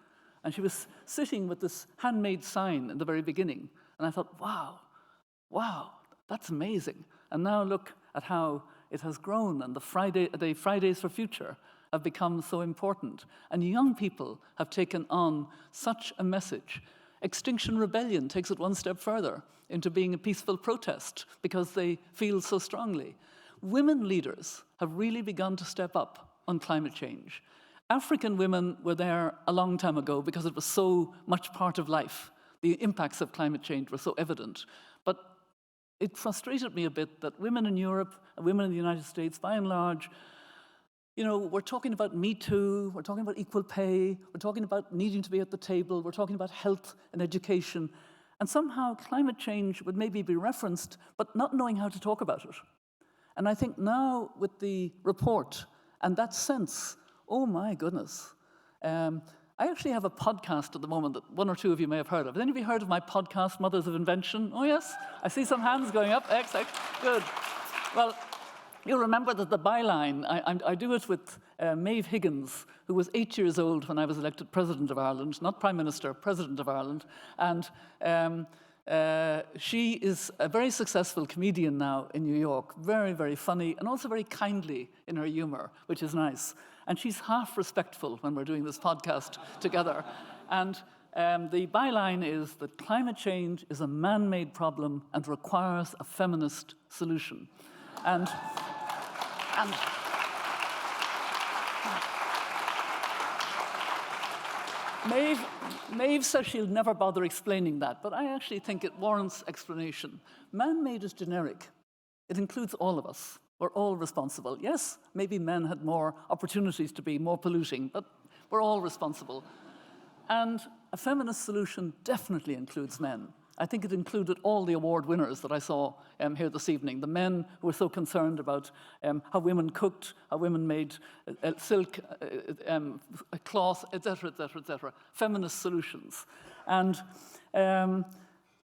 and she was sitting with this handmade sign in the very beginning, and I thought, wow, that's amazing. And now look at how it has grown, and the Fridays for Future have become so important. And young people have taken on such a message. Extinction Rebellion takes it one step further into being a peaceful protest because they feel so strongly. Women leaders have really begun to step up on climate change. African women were there a long time ago because it was so much part of life. The impacts of climate change were so evident. But it frustrated me a bit that women in Europe and women in the United States, by and large, you know, we're talking about Me Too, we're talking about equal pay, we're talking about needing to be at the table, we're talking about health and education, and somehow climate change would maybe be referenced, but not knowing how to talk about it. And I think now with the report and that sense, oh my goodness. I actually have a podcast at the moment that one or two of you may have heard of. Has anybody heard of my podcast, Mothers of Invention? Oh yes, I see some hands going up. Excellent, good. Well, you'll remember that the byline, I do it with Maeve Higgins, who was 8 years old when I was elected President of Ireland, not Prime Minister, President of Ireland. And she is a very successful comedian now in New York, very, very funny, and also very kindly in her humor, which is nice. And she's half respectful when we're doing this podcast together. And the byline is that climate change is a man-made problem and requires a feminist solution. And Maeve says she'll never bother explaining that, but I actually think it warrants explanation. Man-made is generic. It includes all of us. We're all responsible. Yes, maybe men had more opportunities to be more polluting, but we're all responsible. And a feminist solution definitely includes men. I think it included all the award winners that I saw here this evening. The men who were so concerned about how women cooked, how women made silk, cloth, etc., etc., etc. Feminist solutions. And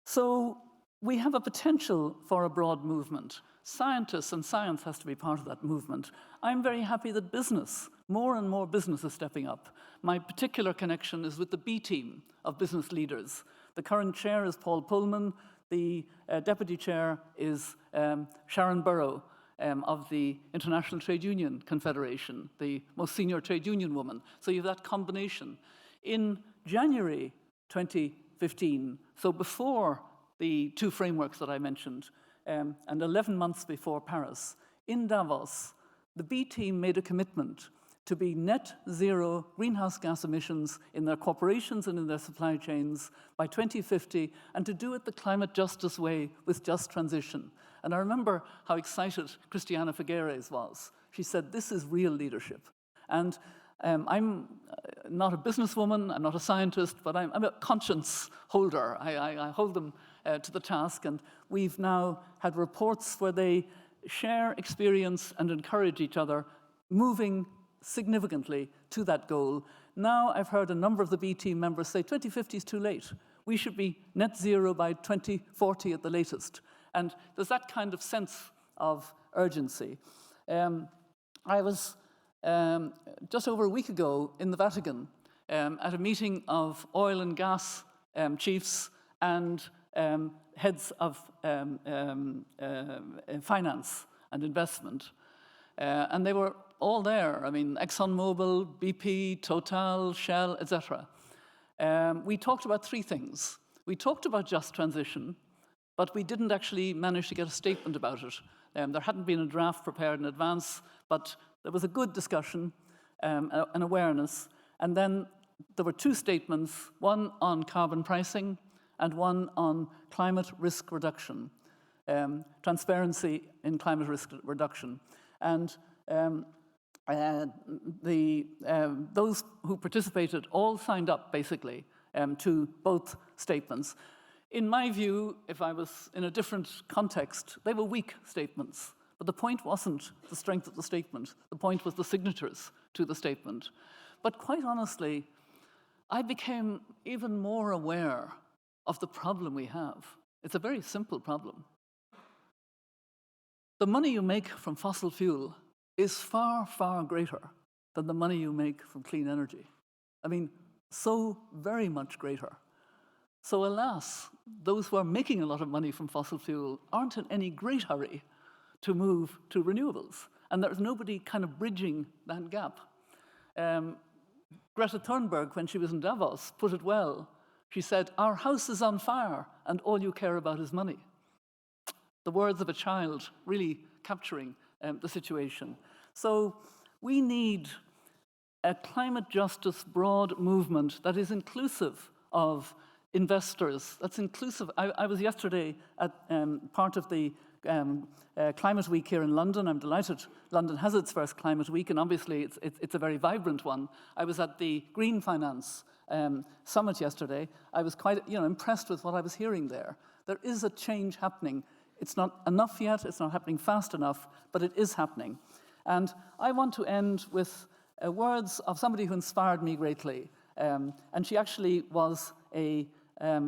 so we have a potential for a broad movement. Scientists and science has to be part of that movement. I'm very happy that business, more and more business is stepping up. My particular connection is with the B team of business leaders. The current chair is Paul Pullman. The deputy chair is Sharon Burrow of the International Trade Union Confederation, the most senior trade union woman. So you have that combination. In January 2015, so before the two frameworks that I mentioned, and 11 months before Paris, in Davos, the B team made a commitment to be net zero greenhouse gas emissions in their corporations and in their supply chains by 2050, and to do it the climate justice way with just transition. And I remember how excited Christiana Figueres was. She said, this is real leadership. And I'm not a businesswoman, I'm not a scientist, but I'm a conscience holder. I hold them to the task, and we've now had reports where they share experience and encourage each other, moving significantly to that goal. Now I've heard a number of the B team members say 2050 is too late. We should be net zero by 2040 at the latest. And there's that kind of sense of urgency. I was just over a week ago in the Vatican at a meeting of oil and gas chiefs and heads of finance and investment. And they were all there. I mean, ExxonMobil, BP, Total, Shell, etc. We talked about three things. We talked about just transition, but we didn't actually manage to get a statement about it. There hadn't been a draft prepared in advance, but there was a good discussion, an awareness. And then there were two statements, one on carbon pricing and one on climate risk reduction, transparency in climate risk reduction. And those who participated all signed up, basically, to both statements. In my view, if I was in a different context, they were weak statements. But the point wasn't the strength of the statement. The point was the signatures to the statement. But quite honestly, I became even more aware of the problem we have. It's a very simple problem. The money you make from fossil fuel is far, far greater than the money you make from clean energy. I mean, so very much greater. So alas, those who are making a lot of money from fossil fuel aren't in any great hurry to move to renewables. And there's nobody kind of bridging that gap. Greta Thunberg, when she was in Davos, put it well. She said, our house is on fire and all you care about is money. The words of a child really capturing the situation. So we need a climate justice broad movement that is inclusive of investors, that's inclusive. I was yesterday at part of the Climate Week here in London. I'm delighted London has its first Climate Week, and obviously it's a very vibrant one. I was at the Green Finance Summit yesterday. I was quite impressed with what I was hearing there. There is a change happening. It's not enough yet, it's not happening fast enough, but it is happening. And I want to end with words of somebody who inspired me greatly. And she actually was a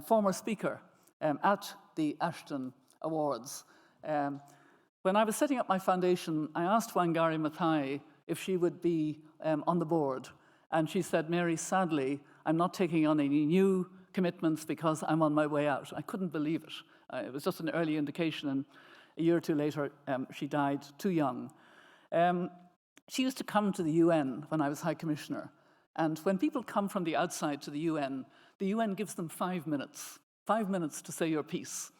former speaker at the Ashden Awards. When I was setting up my foundation, I asked Wangari Maathai if she would be on the board. And she said, Mary, sadly, I'm not taking on any new commitments because I'm on my way out. I couldn't believe it. It was just an early indication, and a year or two later, she died too young. She used to come to the UN when I was High Commissioner. And when people come from the outside to the UN gives them 5 minutes. 5 minutes to say your piece.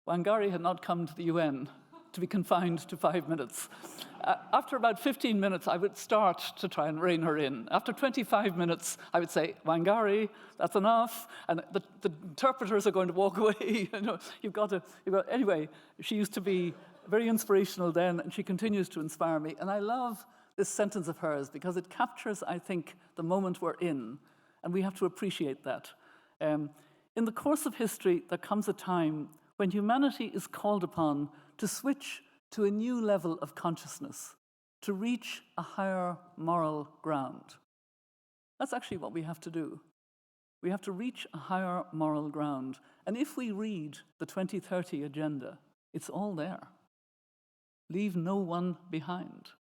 Wangari had not come to the UN to be confined to 5 minutes. After about 15 minutes, I would start to try and rein her in. After 25 minutes, I would say, Wangari, that's enough. And the interpreters are going to walk away. Anyway, she used to be very inspirational then, and she continues to inspire me. And I love this sentence of hers because it captures, I think, the moment we're in. And we have to appreciate that. In the course of history, there comes a time when humanity is called upon to switch to a new level of consciousness, to reach a higher moral ground. That's actually what we have to do. We have to reach a higher moral ground. And if we read the 2030 agenda, it's all there. Leave no one behind.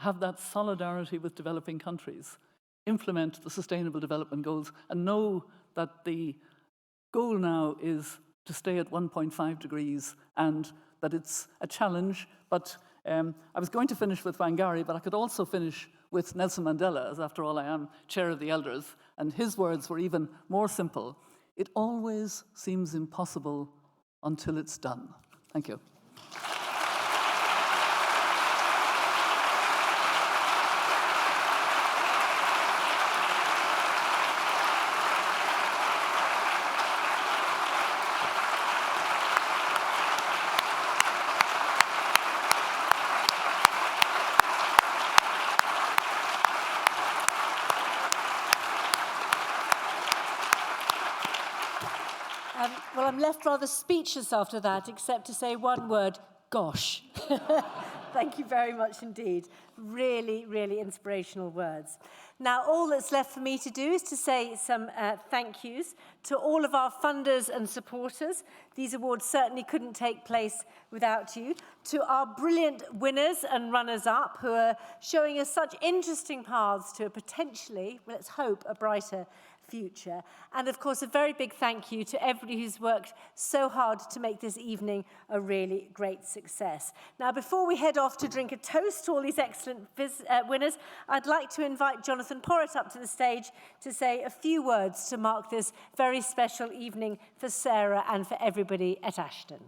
Have that solidarity with developing countries. Implement the Sustainable Development Goals, and know that the goal now is to stay at 1.5 degrees, and that it's a challenge. But I was going to finish with Wangari, but I could also finish with Nelson Mandela, as after all I am chair of the elders, and his words were even more simple. It always seems impossible until it's done. Thank you. Well, I'm left rather speechless after that, except to say one word, gosh. Thank you very much indeed. Really, really inspirational words. Now, all that's left for me to do is to say some thank yous to all of our funders and supporters. These awards certainly couldn't take place without you. To our brilliant winners and runners-up who are showing us such interesting paths to a potentially, let's hope, a brighter future. And of course, a very big thank you to everybody who's worked so hard to make this evening a really great success. Now, before we head off to drink a toast to all these excellent winners, I'd like to invite Jonathan Porritt up to the stage to say a few words to mark this very special evening for Sarah and for everybody at Ashton.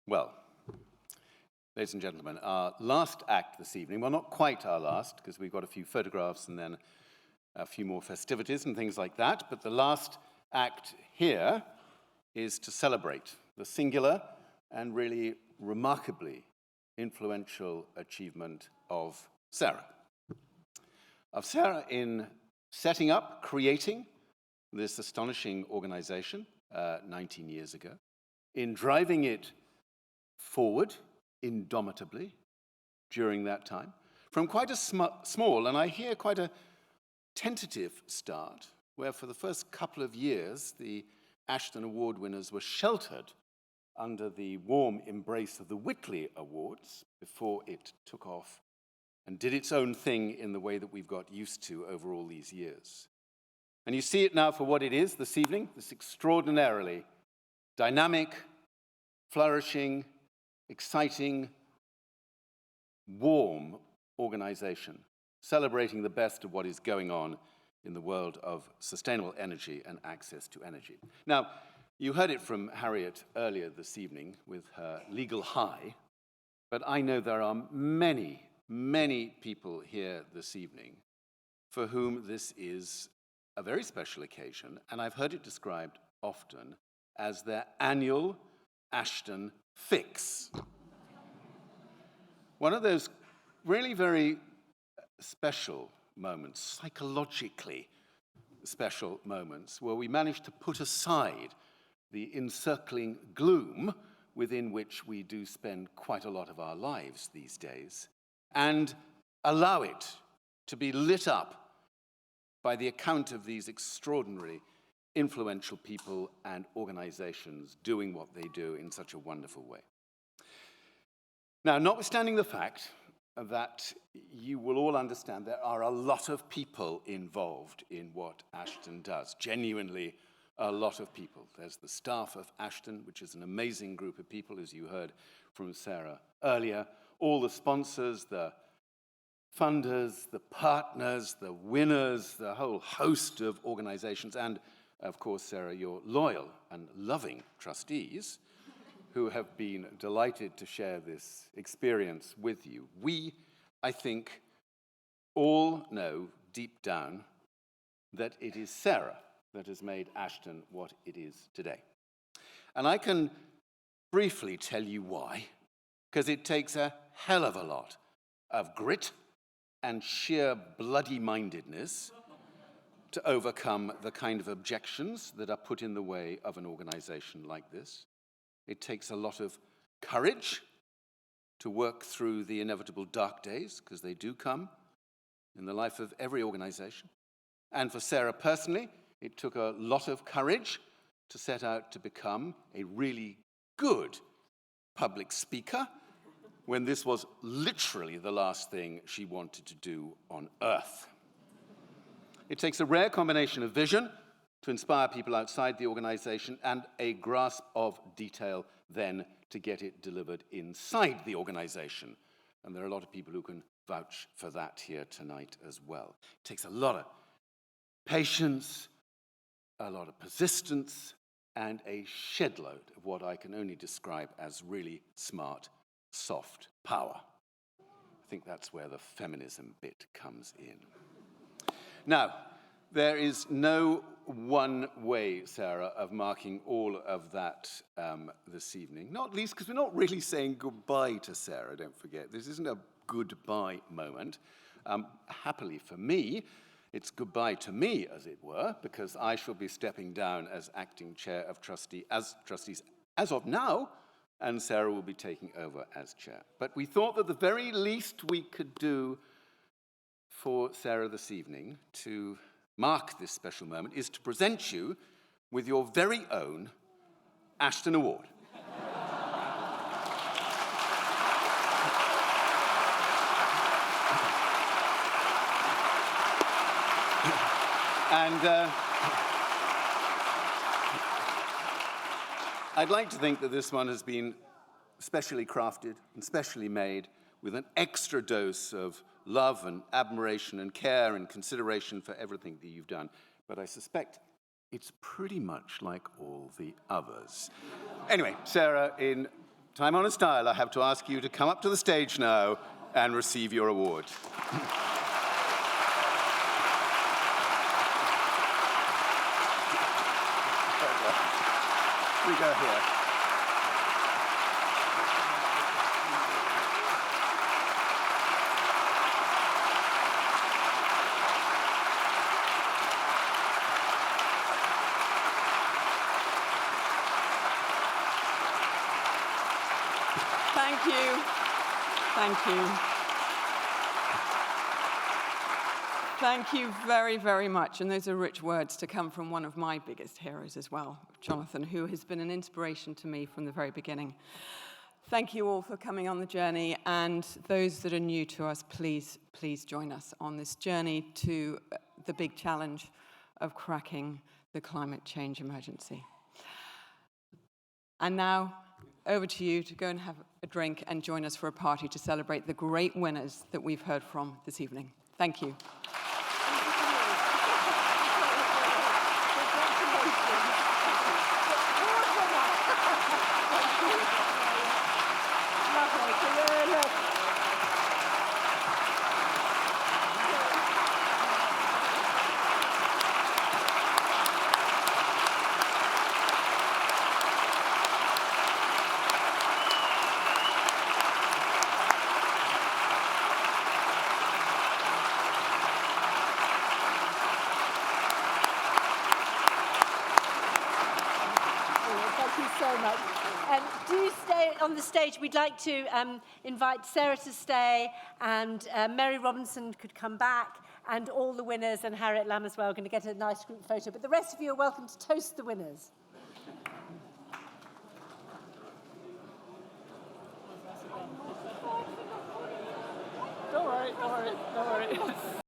Well, ladies and gentlemen, our last act this evening, well, not quite our last, because we've got a few photographs and then a few more festivities and things like that, but the last act here is to celebrate the singular and really remarkably influential achievement of Sarah. Of Sarah in setting up, creating this astonishing organization 19 years ago, in driving it forward indomitably during that time, from quite a small, and I hear quite a tentative start, where for the first couple of years, the Ashden Award winners were sheltered under the warm embrace of the Whitley Awards before it took off and did its own thing in the way that we've got used to over all these years. And you see it now for what it is this evening, this extraordinarily dynamic, flourishing, exciting, warm organization celebrating the best of what is going on in the world of sustainable energy and access to energy. Now, you heard it from Harriet earlier this evening with her legal high, but I know there are many, many people here this evening for whom this is a very special occasion, and I've heard it described often as their annual Ashton fix. One of those really very special moments, psychologically special moments, where we manage to put aside the encircling gloom within which we do spend quite a lot of our lives these days, and allow it to be lit up by the account of these extraordinary, influential people and organizations doing what they do in such a wonderful way. Now, notwithstanding the fact that you will all understand there are a lot of people involved in what Ashton does, genuinely a lot of people. There's the staff of Ashton, which is an amazing group of people, as you heard from Sarah earlier, all the sponsors, the funders, the partners, the winners, the whole host of organizations, and, of course, Sarah, your loyal and loving trustees who have been delighted to share this experience with you. We, I think, all know deep down that it is Sarah that has made Ashton what it is today. And I can briefly tell you why, because it takes a hell of a lot of grit and sheer bloody-mindedness to overcome the kind of objections that are put in the way of an organization like this. It takes a lot of courage to work through the inevitable dark days, because they do come in the life of every organization. And for Sarah personally, it took a lot of courage to set out to become a really good public speaker when this was literally the last thing she wanted to do on earth. It takes a rare combination of vision to inspire people outside the organization and a grasp of detail then to get it delivered inside the organization. And there are a lot of people who can vouch for that here tonight as well. It takes a lot of patience, a lot of persistence, and a shed-load of what I can only describe as really smart, soft power. I think that's where the feminism bit comes in. Now, there is no one way, Sarah, of marking all of that this evening, not least because we're not really saying goodbye to Sarah, don't forget. This isn't a goodbye moment. Happily for me, it's goodbye to me, as it were, because I shall be stepping down as acting chair of trustees as of now, and Sarah will be taking over as chair. But we thought that the very least we could do for Sarah this evening to mark this special moment is to present you with your very own Ashden Award. And I'd like to think that this one has been specially crafted and specially made with an extra dose of love and admiration and care and consideration for everything that you've done. But I suspect it's pretty much like all the others. Anyway, Sarah, in time-honored style, I have to ask you to come up to the stage now and receive your award. We go here. Thank you. Thank you. Thank you very, very much. And those are rich words to come from one of my biggest heroes as well, Jonathan, who has been an inspiration to me from the very beginning. Thank you all for coming on the journey. And those that are new to us, please, please join us on this journey to the big challenge of cracking the climate change emergency. And now, over to you to go and have a drink and join us for a party to celebrate the great winners that we've heard from this evening. Thank you. Thank you so much. Do stay on the stage. We'd like to invite Sarah to stay, and Mary Robinson could come back, and all the winners, and Harriet Lamb as well, are going to get a nice group photo. But the rest of you are welcome to toast the winners. Don't worry.